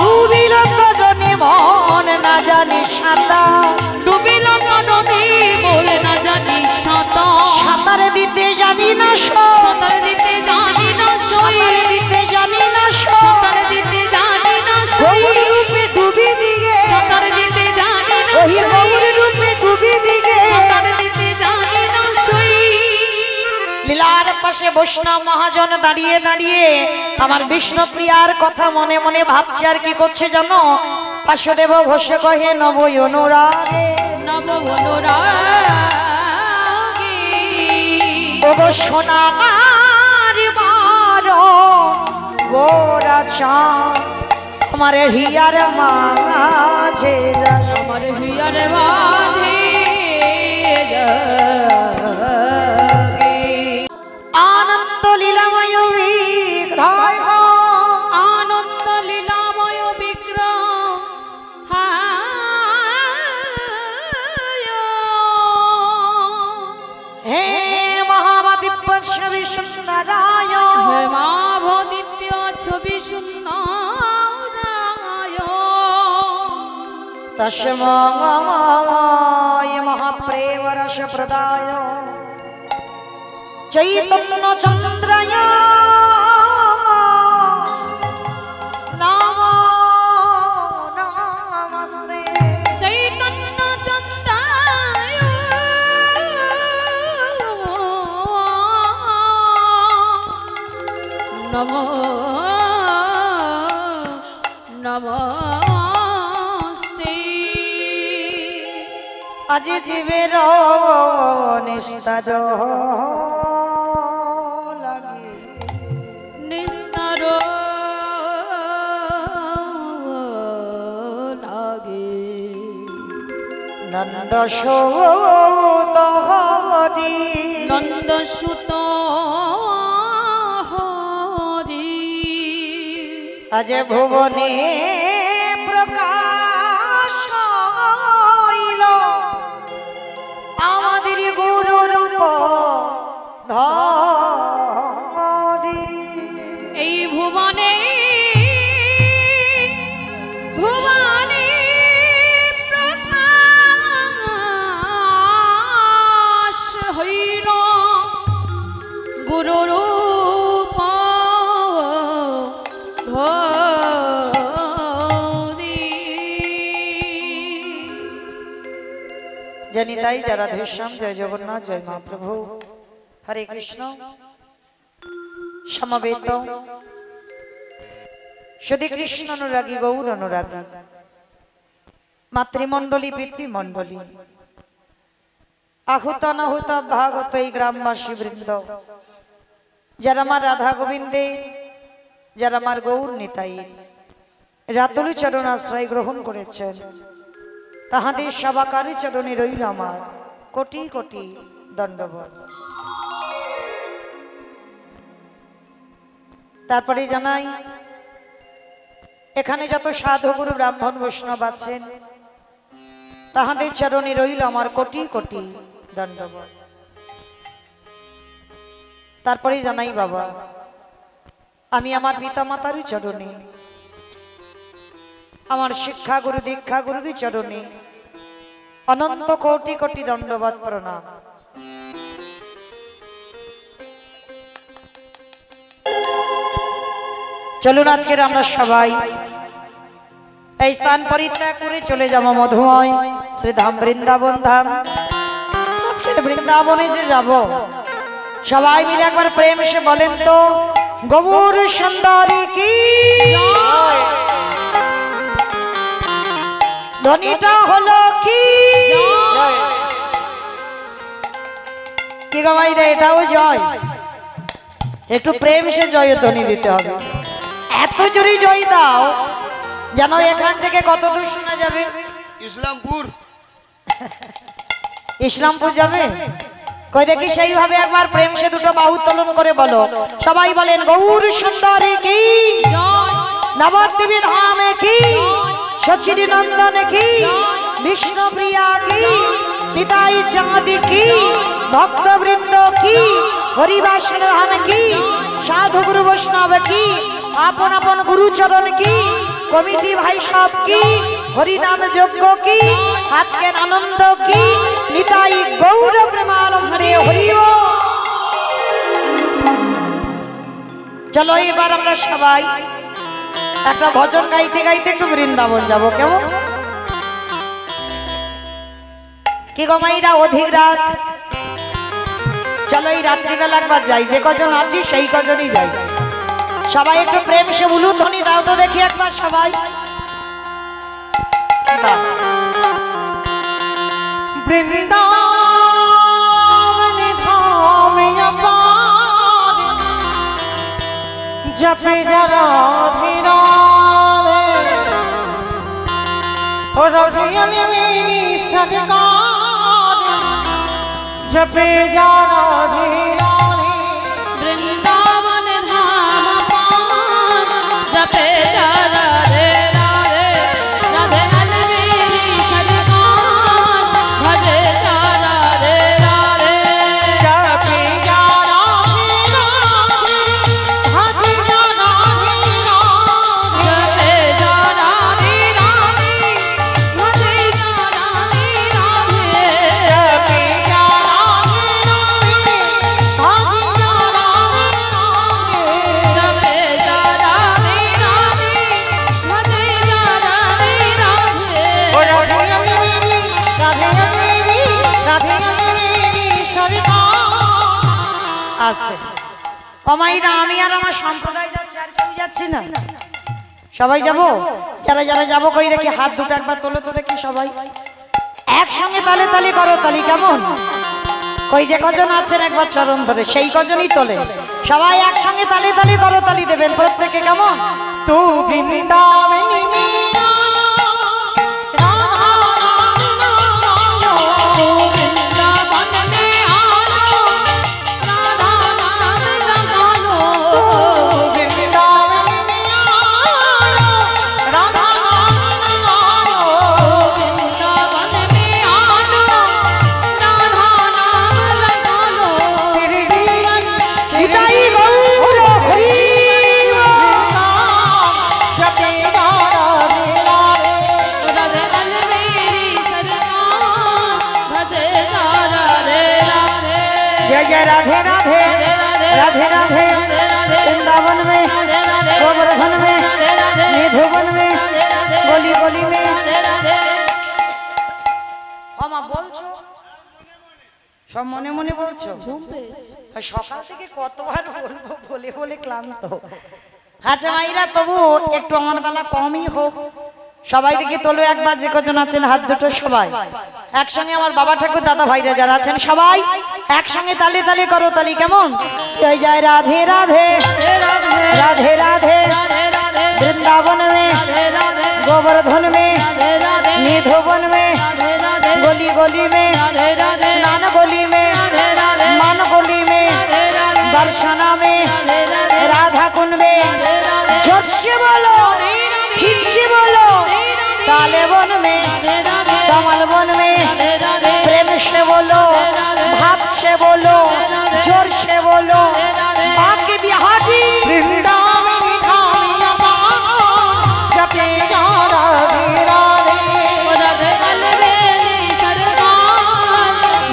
ডুবিল তরণী মন না জানি সাঁতার, ডুবিল তরণী মন না জানি সাঁতার, সাঁতার দিতে জানি না সাঁতার দিতে জানি না সই, সাঁতার দিতে জানি না সাঁতার দিতে জানি না সই, গৌর রূপে ডুবি দিয়ে, সাঁতার দিতে জানি না ওই গৌর রূপে ডুবি দিয়ে, সাঁতার দিতে জানি না সই। লীলার পাশে বৈষ্ণব মহাজন দাঁড়িয়ে দাঁড়িয়ে আমার বিষ্ণুপ্রিয়ার কথা মনে মনে ভাবছে। আর কি করছে জানো? পার্শ্বদেব ঘোষ কহে নব অনুরাগে, নব অনুরাগে, ওগো সোনার বার গোরা চাঁদ আমার হিয়ার মাঝে যায়, আমার হিয়ার বাঁধে জাগে, আনন্দ লীলাময় বিগ্রহ, আনন্দ লীলাময় বিগ্রহ, হে মহাদিব্য ছবি সুন্দরায়, হে মাভ দিব্য ছবি সুন্দরায়, তস্ময় মহাপ্রেম রস প্রদায় চৈতন্য চন্দ্রায় নমো নমস্তে, চৈতন্য চন্দ্রায় নমো নমস্তে। আজি জীবের নিস্তার লাগে, নিস্তার লাগে, নন্দ সৌত হরি, নন্দসুত হরি, আজ ভুবনে প্রকাশ হইল আমাদের গুরু রূপ ধরি, এই ভুবনে ভুবনে প্রকাশ হইল গুরুরূপ ধরি। জানি তাই যারা ধৃশ্যাম, জয় জগন্নাথ, জয় মহাপ্রভু, হরে কৃষ্ণ। সমবেত শুধু কৃষ্ণ অনুরাগী, গৌর অনুরাগী, মাতৃমণ্ডলী পিতৃমণ্ডলী আহুত অনাহুত ভাগত এই গ্রামবাসী বৃন্দ, যারা আমার রাধা গোবিন্দে, যারা আমার গৌর নিতাই রাতুল চরণ আশ্রয় গ্রহণ করেছেন, তাহাদের সবাকারী চরণে রইল আমার কোটি কোটি দণ্ডবত। তারপরে জানাই, এখানে যত সাধু গুরু ব্রাহ্মণ বৈষ্ণব আছেন, তাহাদের চরণে রইল আমার কোটি কোটি দণ্ডবত। তারপরে জানাই বাবা, আমি আমার পিতা মাতার চরণে, আমার শিক্ষা গুরু দীক্ষা গুরুর চরণে অনন্ত কোটি কোটি দণ্ডবত প্রণাম। চলুন আজকের আমরা সবাই এই স্থান পরিত্যাগ করে চলে যাব মধুময় শ্রীধাম বৃন্দাবন ধাম। আজকের বৃন্দাবনে যে যাব, সবাই মিলে একবার প্রেম সে বলেন তো, গৌর সুন্দরী কি ধ্বনিটা হলো কি কি গামাইরা, এটাও জয়। একটু প্রেম সে জয় ধ্বনি দিতে হবে, এত জোরে জয় দাও যেন এখান থেকে কত দূর শোনা যাবে। ইসলামপুর ইসলামপুর যাবে? কই দেখি সেইভাবে একবার প্রেম সে দুটো বাহু উত্তোলন করে বলো। সবাই বলেন, গৌর সুন্দরী কি, নবদ্বীপ ধামে কি, সচিনী নন্দন কি, বিষ্ণু প্রিয়া কি, নিতাই চাঁদ কি, ভক্তবৃন্দ কি, হরিবাসন ধাম কি, সাধু গুরু বৈষ্ণব কি, আপন আপন গুরুচরণ কি, কমিটি ভাই সব কি, হরিনাম যজ্ঞ কি, আজকের আনন্দ কি, নিতাই গৌর প্রেমানন্দে হরি বল। চলো এবার আমরা সবাই একটা ভজন গাইতে গাইতে একটু বৃন্দাবন যাব, কেমন? কি গো মাইরা, অধিক রাত, চলো এই রাত্রিবেলা একবার যাই, যে কজন আছি সেই কজনই যাই। সবাই একটু প্রেম সে উলুধ্বনি দাও তো দেখি একবার সবাই। বৃন্দাবন ধামে আপার জপে যারা ধীরা ও রঘুয়ন মেরি সরকার জপে যারা ধীরা বৃন্দাবন ধাম পার জপে যারা রে রাধে রাধে মেরি সরকার ভজে যারা রে রাধে জপে যারা ধীরা ভজে যারা ধীরা জপে যারা রে রাধে ভজে যারা রে রাধে জপে যারা ধীরা ভজে যারা জপে যারা রে রাধে ভজে যারা রে রাধে ও রাধে মেরি সরকার। আসতে অমাইরা, আমি আর আমার সম্প্রদায় যাচ্ছে, আর কেউ যাচ্ছে না? সবাই যাব? যারা যারা যাবো কই দেখি হাত দুটো একবার তোলো তো দেখি সবাই একসঙ্গে তালে তালে করো, তালি কেমন? কই যে কজন আছেন একবার চরণ ধরে সেই কজনই তোলে। সবাই একসঙ্গে তালে তালে করো, তালি দেবেন প্রত্যেকে, কেমন? तू वृंदावनी में বৃন্দাবন মে আলো রাধা নাম लगालो वृंदावन में आयो राधा नाम लगाओ বৃন্দাবন মে আলো রাধা নাম लगालो तेरे जीवन নিতাই গৌর হরি जपे जारा मेरा रे রাধে রাধে মেরি সরকার ভজে যারা রে রাধে जय जय राधे राधे राधे राधे वृंदावन में, गोवर्धन में, निधुवन में, गली गली में। আমা বলছো সব মনে মনে বলছো? আর সকাল থেকে কতবার বলবো, বলে বলে ক্লান্ত। আচ্ছা মাইরা, তবু একটু আমার বেলা কমই হোক, সবাই দেখি তোলো একবার, যে কজন আছেন হাত দুটো সবাই একসঙ্গে, আমার বাবা ঠাকুর দাদা ভাইরা যারা আছেন সবাই একসঙ্গে তালে তালে করো তালি। কেমন? জয় জয় রাধে রাধে রাধে রাধে वृंदावन में गोवर्धन में निधोवन में गली गली में स्नान गली में मान गली में दर्शना में राधा कुंड में जोर से बोलो ठीक से बोलो ताले वन में कमल वन में प्रेम से बोलो भाव से बोलो जोर से बोलो बाकी बिहारी वृंदावन धाम जपे जा राधे राधे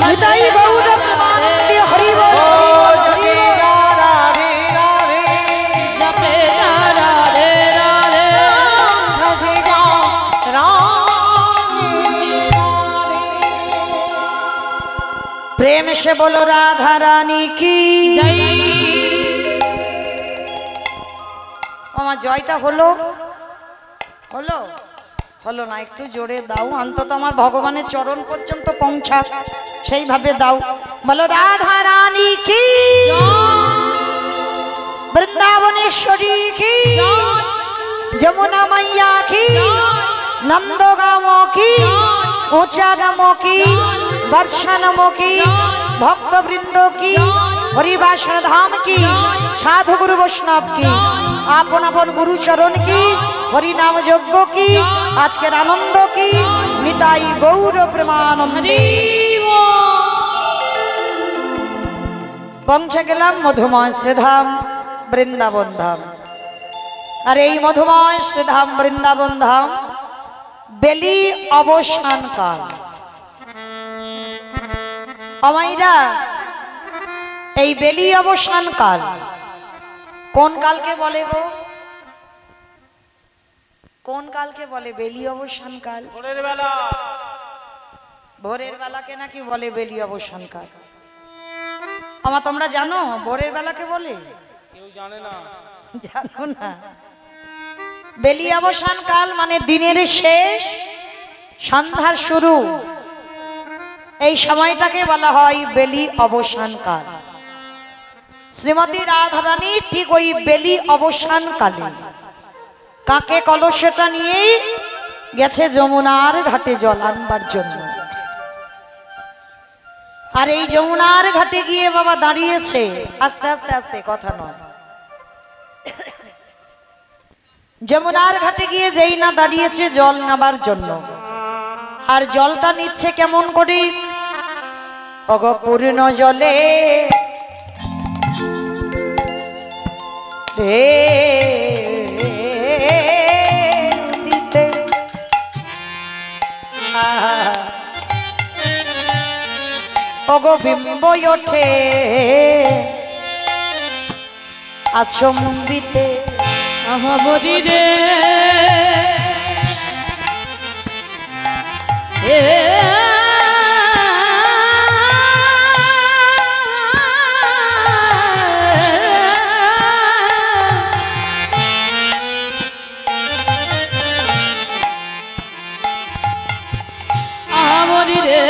निताई गौर प्रेमानंदी हरि बोल हरि बोल राधे राधे जपे जा राधे राधे जपे जा राधे राधे प्रेम से बोलो राधा रानी की जय। আমার জয়টা হলো হলো হলো না, একটু জোরে দাও, অন্তত আমার ভগবানের চরণ পর্যন্ত পৌঁছা সেইভাবে দাও। বলো রাধা রানী কি, বৃন্দাবনেশ্বরী কি, যমুনা মাইয়া কি, নন্দগাম কি, ऊंचागाम की, बर्षानम की, भक्तवृंद की, हरिवासन धाम की, साधु गुरु वैष्णव की, आपन आपन गुरु चरण की, हरि नाम यज्ञ की, आज के आनंद की, निताई गौर प्रेमानंदी। पहुंचे गेलाम मधुमय श्रीधाम बृंदावन धाम। और এই মধুময় শ্রীধাম বৃন্দাবন ধাম বেলি অবসান কাল। আমাইরা এই বেলি অবসান কাল কোন কালকে বলে গো? কোন কালকে বলে বেলি অবসান কাল? ভোরের বেলা। ভোরের বেলাকে নাকি বলে বেলি অবসান কাল। আমার তোমরা জানো ভোরের বেলাকে বলে? কেউ জানে না। জানো না? বেলি অবসান কাল মানে দিনের শেষ, সন্ধ্যার শুরু, এই সময়টাকে বলা হয় বেলি অবসান কাল। শ্রীমতী রাধারানী ঠিক ওই বেলি অবসান কালে কাকে কলসটা নিয়ে গেছে যমুনার ঘাটে জল আনবার জন্য। আর এই যমুনার ঘাটে গিয়ে বাবা দাঁড়িয়েছে, আস্তে আস্তে আস্তে কথা নয়, যমুনার ঘাটে গিয়ে যেই না দাঁড়িয়েছে জল নেবার জন্য। আর জলটা নিচ্ছে কেমন করে? অগপূর্ণ জলে রে দিতে অগবিম্ব ওঠে আচম্বিতে। আহাবরি রে আহাবরি রে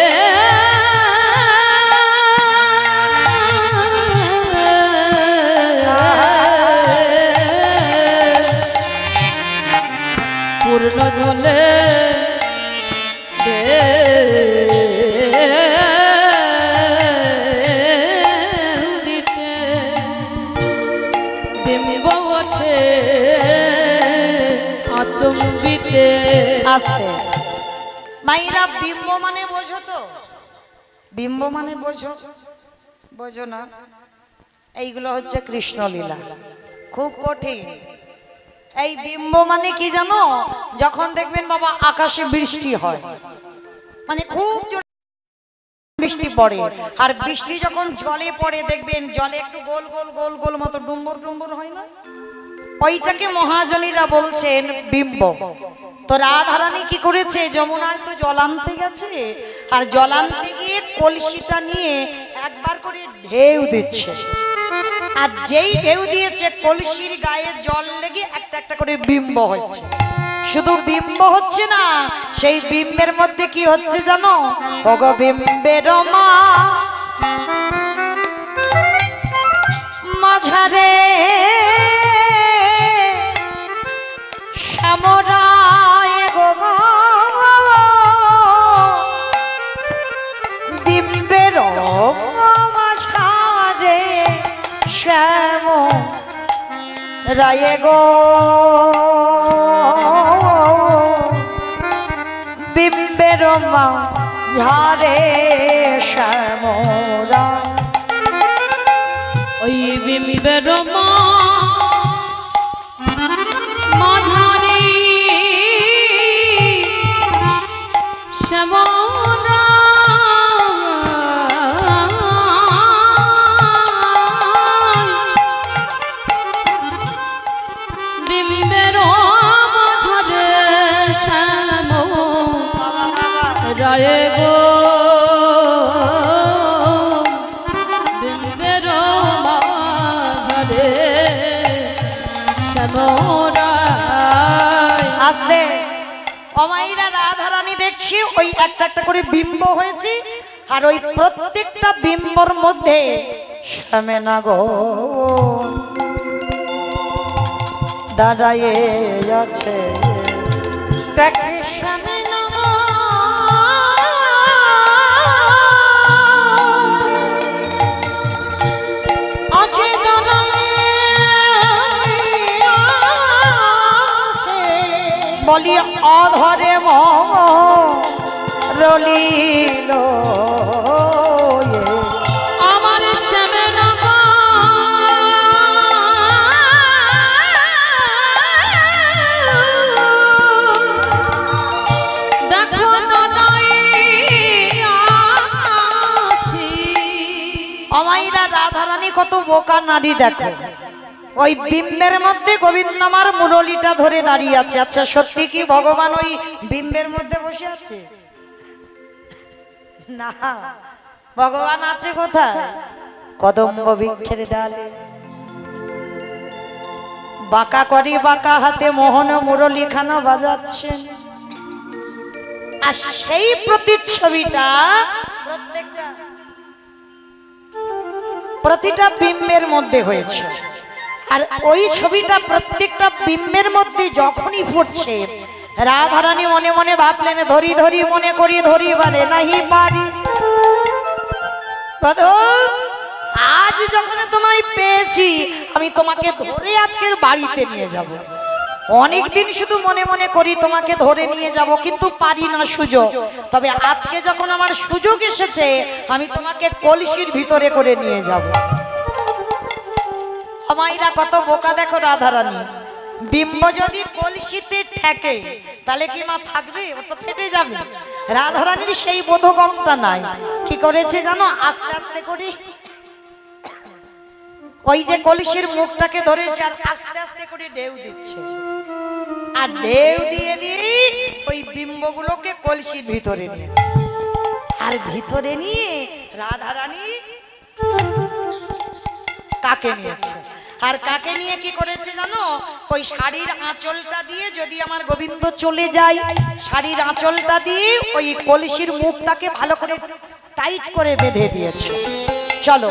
পূর্ণ জলে দিতে বিম্ব ওঠে আচম্বিতে। আস্তে মাইরা, বিম্ব মানে বোঝো তো? বিম্ব মানে বোঝো? বোঝো না? এইগুলো হচ্ছে কৃষ্ণলীলা, খুব কঠিন। এই বিম্ব মানে কি জানো? যখন দেখবেন বাবা আকাশে বৃষ্টি হয়, মানে খুব জোরে বৃষ্টি পড়ে, আর বৃষ্টি যখন জলে পড়ে দেখবেন জলে একটু গোল গোল গোল গোল মতো ডুম্বুর ডুম্বুর হয় না, ওইটাকে মহাজনীরা বলছেন বিম্ব। তো রাধারানী কি করেছে? যমুনার তো জল আনতে গেছে, আর জল আনতে গিয়ে কলসিটা নিয়ে একবার করে ঢেউ দিচ্ছে। আর যেই ঢেউ দিয়েছে কলসির গায়ে জল লেগে একটা একটা করে বিম্ব হয়েছে। শুধু বিম্ব হচ্ছে না, সেই বিম্বের মধ্যে কি হচ্ছে জানো? ওগো বিম্বের মা মাঝারে শ্যামরায় গো বিম্বের মাঝারে শ্যাম রায়ে গো বিম্বের মাঝারে শ্যামরা। ওই বিম্বের মাঝারি শ্যামরা বিম্বের মাঝারে শ্যাম রায় গো বিম্বের মাঝারে শ্যামরায়। আসতে অমাইরা রাধারানী দেখছি ওই একটা একটা করে বিম্ব হয়েছে, আর ওই প্রত্যেকটা বিম্বর মধ্যে শ্যামেনা গো দাঁড়ায়ে আছে। দেখে শ্যামেনা গো আছে দাঁড়ায়ে আছে। বলি অধরে রলিল আমার শ্যামেনা গো দেখো অমাইরা রাধারানী কত বোকা নারী দেখো, ওই বিম্বের মধ্যে গোবিন্দ আমার মুরলিটা ধরে দাঁড়িয়ে আছে। আচ্ছা সত্যি কি ভগবান ওই বিম্বের মধ্যে বসে আছে? না, ভগবান আছে কোথায়? কদম্ব বৃক্ষের ডালে বাঁকা করি বাঁকা হাতে মোহন মুরলীখানা বাজাচ্ছেন। আর সেই প্রতিচ্ছবিটা প্রতিটা বিম্বের মধ্যে হয়েছে। আর ওই ছবিটা প্রত্যেকটা বিম্বের মধ্যে যখনই ফুটছে, রাধারানী মনে মনে ভাবলেন ধরি ধরি মনে করি ধরি বারে নাহি পারি। আজ যখন তোমায় পেয়েছি আমি তোমাকে ধরে আজকের বাড়িতে নিয়ে যাব। অনেকদিন শুধু মনে মনে করি তোমাকে ধরে নিয়ে যাব, কিন্তু পারি না সুযোগ। তবে আজকে যখন আমার সুযোগ এসেছে আমি তোমাকে কলসির ভিতরে করে নিয়ে যাব। আমাইরা কত বোকা দেখো রাধারানী। বিম্ব যদি কলসিতে ঠেকে তাহলে কি মা থাকবে? ও তো ফেটে যাবে। রাধারানীর সেই বোধগমটা নাই। কি করেছে জানো? আস্তে আস্তে করে ওই যে কলসির মুখটাকে ধরেছে আর আস্তে আস্তে করে ঢেউ দিচ্ছে। আর ঢেউ দিয়ে দিয়ে ওই বিম্বগুলোকে কলসির ভিতরে নিয়েছে। আর ভিতরে নিয়ে রাধারানী কাকে নিয়েছে। আর কাকে নিয়ে কি করেছে জানো? ওই শাড়ির আঁচলটা দিয়ে যদি আমার গোবিন্দ চলে যায়, শাড়ির আঁচলটা দিয়ে ওই কলসির মুখটাকে ভালো করে টাইট করে বেঁধে দিয়েছে। চলো,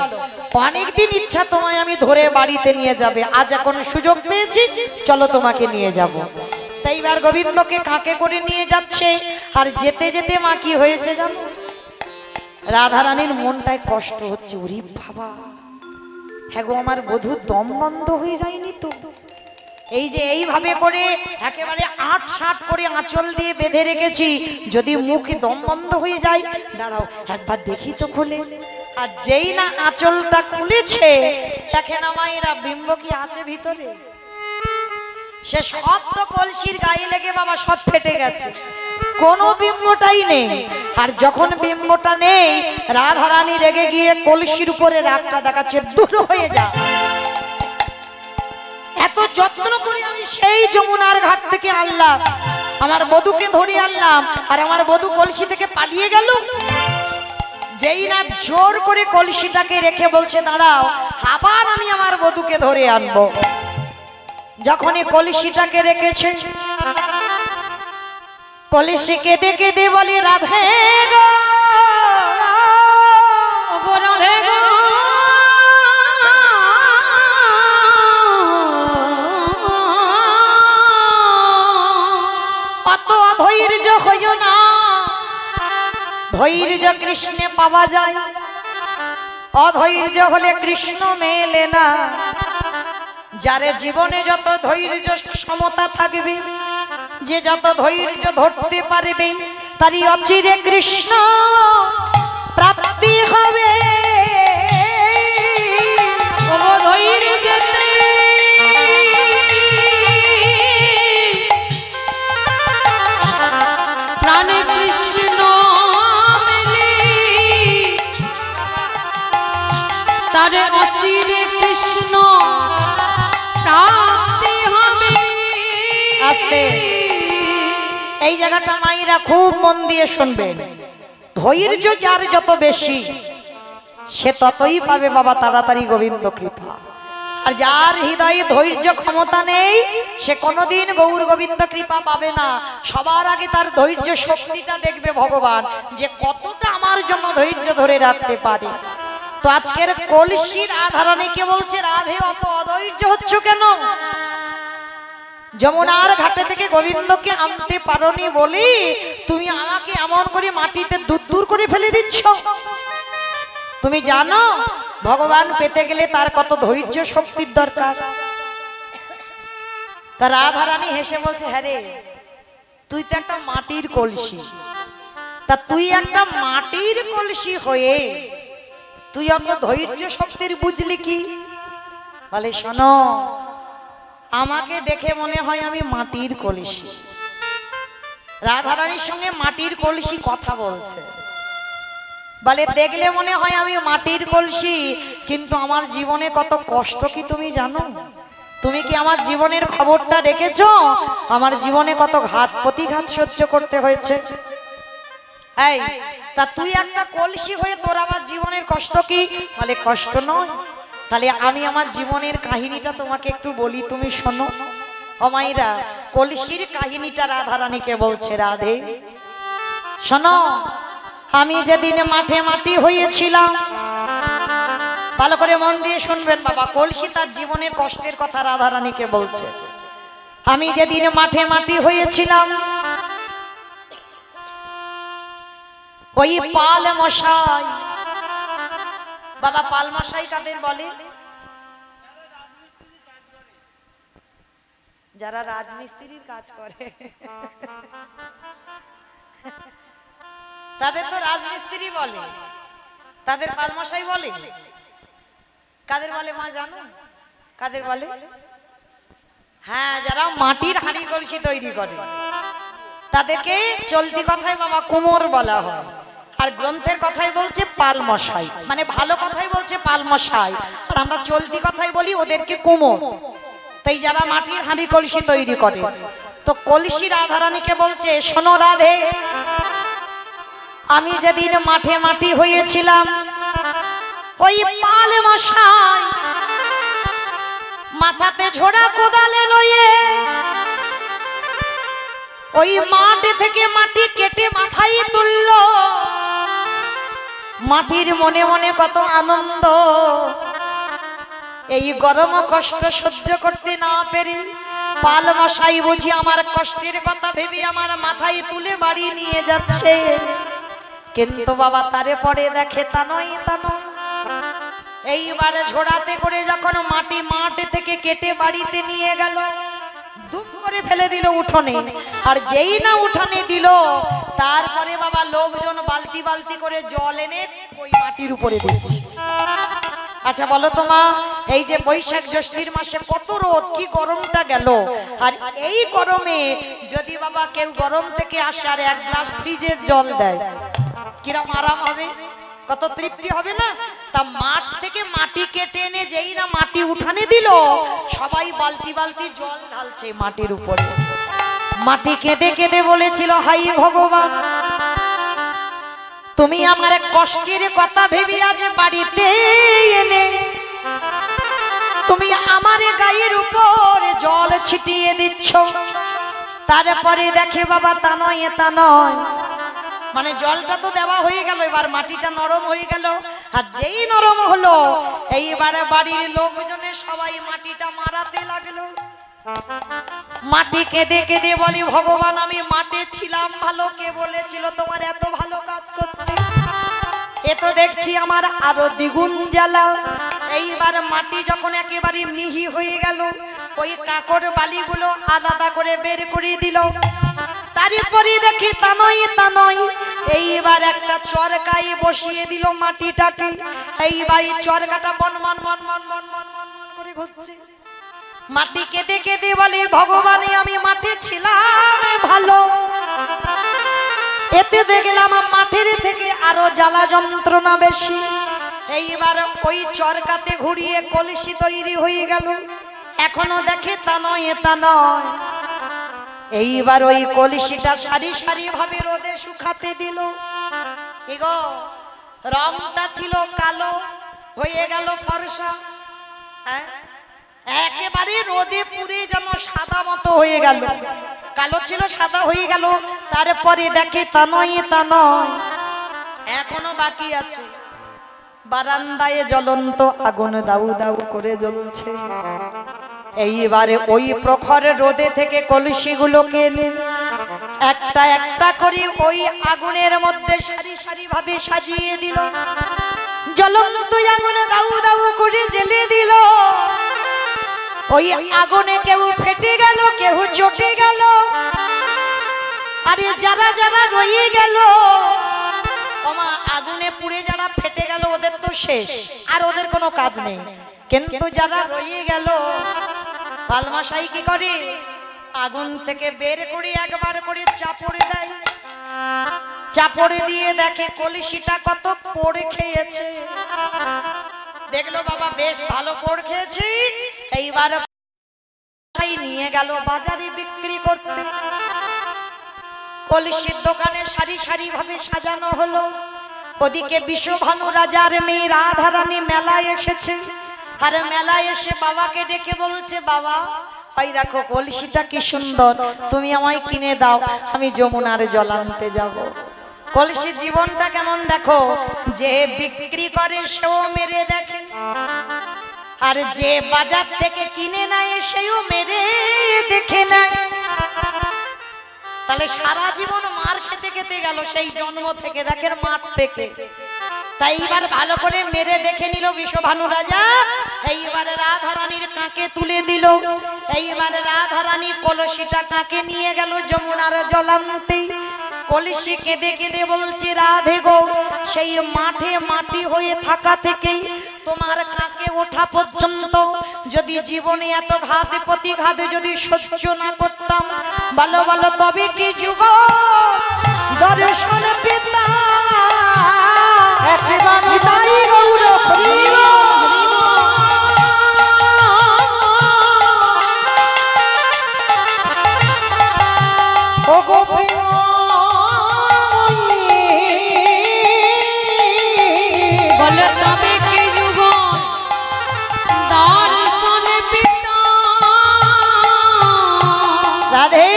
অনেকদিন ইচ্ছা তোমায় আমি ধরে বাড়িতে নিয়ে যাবে, আজ এখন সুযোগ পেয়েছি, চলো তোমাকে নিয়ে যাব। তাই এবার গোবিন্দকে কাকে করে নিয়ে যাচ্ছে। আর যেতে যেতে মা কি হয়েছে জানো? রাধারানীর মনটায় কষ্ট হচ্ছে। ওরে বাবা, হ্যাঁ গো, আমার বধূ দম বন্ধ হয়ে যায়নি তো? এই যে এইভাবে করে একেবারে ৮-৬ করে আঁচল দিয়ে বেঁধে রেখেছি, যদি মুখে দম বন্ধ হয়ে যায়, দাঁড়াও একবার দেখি তো খুলে। আর যেই না আঁচলটা খুলেছে, দেখেন মায়েরা বিম্ব কি আছে ভিতরে। সে সব তো কলসির গায়ে লেগে বাবা সব ফেটে গেছে, কোনো বিম্বটাই নেই। আর যখন বিম্বটা নেই, রাধারানী রেগে গিয়ে কলসির উপরে রাগটা দেখাচ্ছে, দূর হয়ে যা। এত যত্ন করে আমি সেই যমুনার ঘাট থেকে আনলাম, আমার বধূকে ধরে আনলাম, আর আমার বধূ কলসি থেকে পালিয়ে গেল। যেই না জোর করে কলসিটাকে রেখে বলছে দাঁড়াও, আবার আমি আমার বধূকে ধরে আনবো। যখনই কলসিটাকে রেখেছে, কলসি কেঁদে কেঁদে বলি রাধে গো, ওগো রাধে গো, অত অধৈর্য হইও না, ধৈর্য কৃষ্ণে পাওয়া যায়, অধৈর্য হলে কৃষ্ণ মেলে না। যার জীবনে যত ধৈর্য সমতা থাকবে, যে যত ধৈর্য ধরতে পারবে, তারই অচিরে কৃষ্ণ প্রাপ্তি হবে। ওগো ধৈর্যেতে প্রাণে কৃষ্ণ মেলে, তারে অচিরে কৃষ্ণ প্রাপ্তি হবে। আস্তে, এই জায়গাটা মায়েরা খুব মন দিয়ে শুনবেন। ধৈর্য যার যত বেশি, সে ততই পাবে বাবা তাড়াতাড়ি গোবিন্দ কৃপা। আর যার হৃদয়ে ধৈর্য ক্ষমতা নেই, সে কোনোদিন গৌর গোবিন্দ কৃপা পাবে না। সবার আগে তার ধৈর্য শক্তিটা দেখবে ভগবান, যে কতটা আমার জন্য ধৈর্য ধরে রাখতে পারে। তো আজকের কলসি রাধারানীকে বলছে, রাধে অত অধৈর্য হচ্ছ কেন? যমুনার ঘাটে থেকে গোবিন্দকে আনতে পারোনি বলি তুমি আমাকে এমন করে মাটিতে দূর করে ফেলে দিচ্ছ। তুমি জানো ভগবান পেতে গেলে তার কত ধৈর্য শক্তির দরকার। তা রাধারানী হেসে বলছে, হ্যাঁ রে, তুই তো একটা মাটির কলসি, তা তুই একটা মাটির কলসি হয়ে তুই অন্য ধৈর্য শক্তির বুঝলি কি? বলে, শোনো, আমাকে দেখে মনে হয় আমি মাটির কলসি। রাধারানীর সঙ্গে মাটির কলসি কথা বলছে। বলে, দেখলে মনে হয় আমি মাটির কলসি, কিন্তু আমার জীবনে কত কষ্ট কি তুমি জানো? তুমি কি আমার জীবনের খবরটা রেখেছো? আমার জীবনে কত ঘাত প্রতিঘাত সহ্য করতে হয়েছে। এই, তা তুই একটা কলসি হয়ে তোর আমার জীবনের কষ্ট কি? বলে, কষ্ট নয়। তাহলে আমি আমার জীবনের কাহিনীটা তোমাকে একটু বলি, তুমি শোনো। ও মাইরা, কলসির কাহিনীটা রাধারানীকে বলছে, রাধে শোনো, আমি যেদিন মাঠে মাটি হয়েছিলাম, ভালো করে মন দিয়ে শুনবেন বাবা, কলসি তার জীবনের কষ্টের কথা রাধারানীকে বলছে। আমি যেদিন মাঠে মাটি হয়েছিলাম, ওই পাল মশাই, বাবা পাল মশাই কাদের বলে? যারা রাজমিস্ত্রির কাজ করে তাদের তো রাজমিস্ত্রি বলে, তাদের পাল মশাই বলে। কাদের বলে মা জানো? কাদের বলে? হ্যাঁ, যারা মাটির হাঁড়ি কলসি তৈরি করে তাদেরকে চলতি কথায় বাবা কুমোর বলা হয়, আর গ্রন্থের কথাই বলছে পাল মশাই। মানে ভালো কথাই বলছে পাল মশাই, আর আমরা চলতি কথাই বলি ওদেরকে কুমোর। তাই যারা মাটির হাঁড়ি কলসি তৈরি করে, তো কলসি রাধারানীকে বলছে, শোনো রাধে, আমি যেদিন মাঠে মাটি হয়েছিলাম, ওই পাল মশাই মাথাতে ঝোড়া কোদালে লয়ে ওই মাঠ থেকে মাটি কেটে মাথায় তুলল। মাটির মনে মনে কত আনন্দ। এই গরম কষ্ট সহ্য করতে না পেরে পাল মশাই বুঝি আমার কষ্টের কথা ভেবে আমার মাথায় তুলে বাড়ি নিয়ে যাচ্ছে। কিন্তু বাবা তারে পরে দেখে তা নয়, তা নয়। এইবার ঝোড়াতে করে যখন মাটি মাঠ থেকে কেটে বাড়িতে নিয়ে গেল, দুম করে ফেলে দিল উঠোনে। আর যেই না উঠোনে দিল, তারপরে বাবা লোকজন বালতি বালতি করে জল এনে ওই মাটির উপরে দিচ্ছে। আচ্ছা বলো তো মা, এই যে বৈশাখ জ্যৈষ্ঠীর মাসে কত রোদ, কি গরমটা গেল, আর এই গরমে যদি বাবা কেউ গরম থেকে আসে আর এক গ্লাস ফ্রিজের জল দেয়, কিরম আরাম হবে, কত তৃপ্তি হবে না? তা মাঠ থেকে মাটি কেটে এনে যেই না মাটি উঠানে দিল, সবাই বালতি বালতি জল ঢালছে মাটির উপরে। মাটি কেঁদে কেঁদে বলেছিল, হাই ভগবান, তুমি আমার কষ্টের কথা ভেবে আজ বাড়িতে এনে তুমি আমার গায়ের উপর জল ছিটিয়ে দিচ্ছ। তারপরে দেখে বাবা তা নয় তা নয়, মানে জলটা তো দেওয়া হয়ে গেল, এবার মাটিটা নরম হয়ে গেল। আর যেই নরম হলো এইবারে বাড়ির লোকজনে সবাই মাটিটা মারাতে লাগলো। মাটি কেঁদে কেঁদে বলি ভগবান আমি মাঠে ছিলাম ভালো, কে বলেছিল তোমার এত ভালো কাজ করতে? এ তো দেখছি আমার আরো দ্বিগুণ জ্বালা। এইবার মাটি যখন একেবারে মিহি হয়ে গেল, ওই কাকড় বালিগুলো আলাদা করে বের করে দিল। তারপরে দেখি তা নয়, এইবার একটা চরকায় বসিয়ে দিল মাটিটাকে। এইবার চরকাটা মন মন মন মন মন মন মন মন করে ঘুরছে। মাটি কেঁদে কেঁদে বলে ভগবান আমি মাঠে ছিলাম ভালো, এতে দেখলাম মাঠের থেকে আরো জ্বালা যন্ত্রণা বেশি। এইবার ওই চরকাতে ঘুরিয়ে কলসি তৈরি হয়ে গেল। এখনো দেখে তা নয়। এইবার ওই কলসিটা সারি সারি ভাবে রোদে শুকাতে দিল। এগো রংটা ছিল কালো, হয়ে গেল ফর্সা, একেবারে রোদে পুড়ে যেন সাদা মতো হয়ে গেল। কালো ছিল সাদা হয়ে গেল। তারপরে দেখে তা নয়, এখনো বাকি আছে। বারান্দায় জ্বলন্ত আগুন দাউ দাউ করে জ্বলছে। এইবারে ওই প্রখর রোদে থেকে কলসিগুলোকে এনে একটা একটা করে ওই আগুনের মধ্যে সারি সারি ভাবে সাজিয়ে দিল। জ্বলন্ত আগুনে দাউ দাউ করে জ্বেলে দিল। ওই আগুনে কেউ ফেটে গেল, কেউ চটে গেল। আরে যারা যারা রয়ে গেল, ওমা আগুনে পুড়ে যারা ফেটে গেল ওদের তো শেষ, আর ওদের কোনো কাজ নেই। কিন্তু যারা রয়ে গেল, পালমাশাই কি করে আগুন থেকে বের করে একবার করে চাপড়ে দেয়। চাপড়ে দিয়ে দেখে কলসিটা কত পোড়ে খেয়েছে। দেখলো বাবা বেশ ভালো পোড় খেয়েছি। এইবার নিয়ে গেল বাজারে বিক্রি করতে। কলসির দোকানে সারি সারি ভাবে সাজানো হলো। ওদিকে বিশ্বভানু রাজার মেয়ে রাধারানী মেলায় এসেছে। আর মেলায় এসে বাবাকে ডেকে বলছে বাবা ওই দেখো কলসিটা কি সুন্দর, তুমি আমায় কিনে দাও, আমি যমুনার জল আনতে যাব। কলসির জীবনটা কেমন দেখো, যে বিক্রি করে সেও মেরে দেখে, আর যে বাজার থেকে কিনে নেয় সেও মেরে দেখে নেয়। তাহলে সারা জীবন মার খেতে খেতে গেল সেই জন্ম থেকে, দেখেন মাঠ থেকে। তাই এবার ভালো করে মেরে দেখে নিল বিশ্বভানু রাজা। এইবারে রাধারানীর কাঁকে তুলে দিল। এইবারে রাধারানী কলসিটা কাঁকে নিয়ে গেল যমুনার জল আনতে। কলসি কেঁদে কেঁদে বলছে রাধে গো, সেই মাঠে মাটি হয়ে থাকা থেকেই তোমার কাঁকে ওঠা পর্যন্ত যদি জীবনে এত ঘাত প্রতিঘাত যদি সহ্য না করতাম, ভালো ভালো তবে কি যুগ দর্শন পেতাম। বলে তবে কি যুগ দর্শন পেতাম। রাধে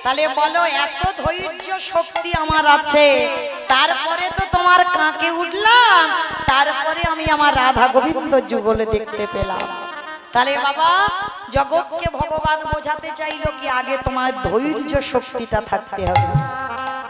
তাহলে বলো এত ধৈর্য শক্তি আমার আছে, তারপরে তো তোমার কাঁকে উঠলাম, তারপরে আমি আমার রাধা গোবিন্দ যুগলে দেখতে পেলাম। তাহলে বাবা জগৎকে ভগবান বোঝাতে চাইলো কি আগে তোমার ধৈর্য শক্তিটা থাকতে হবে।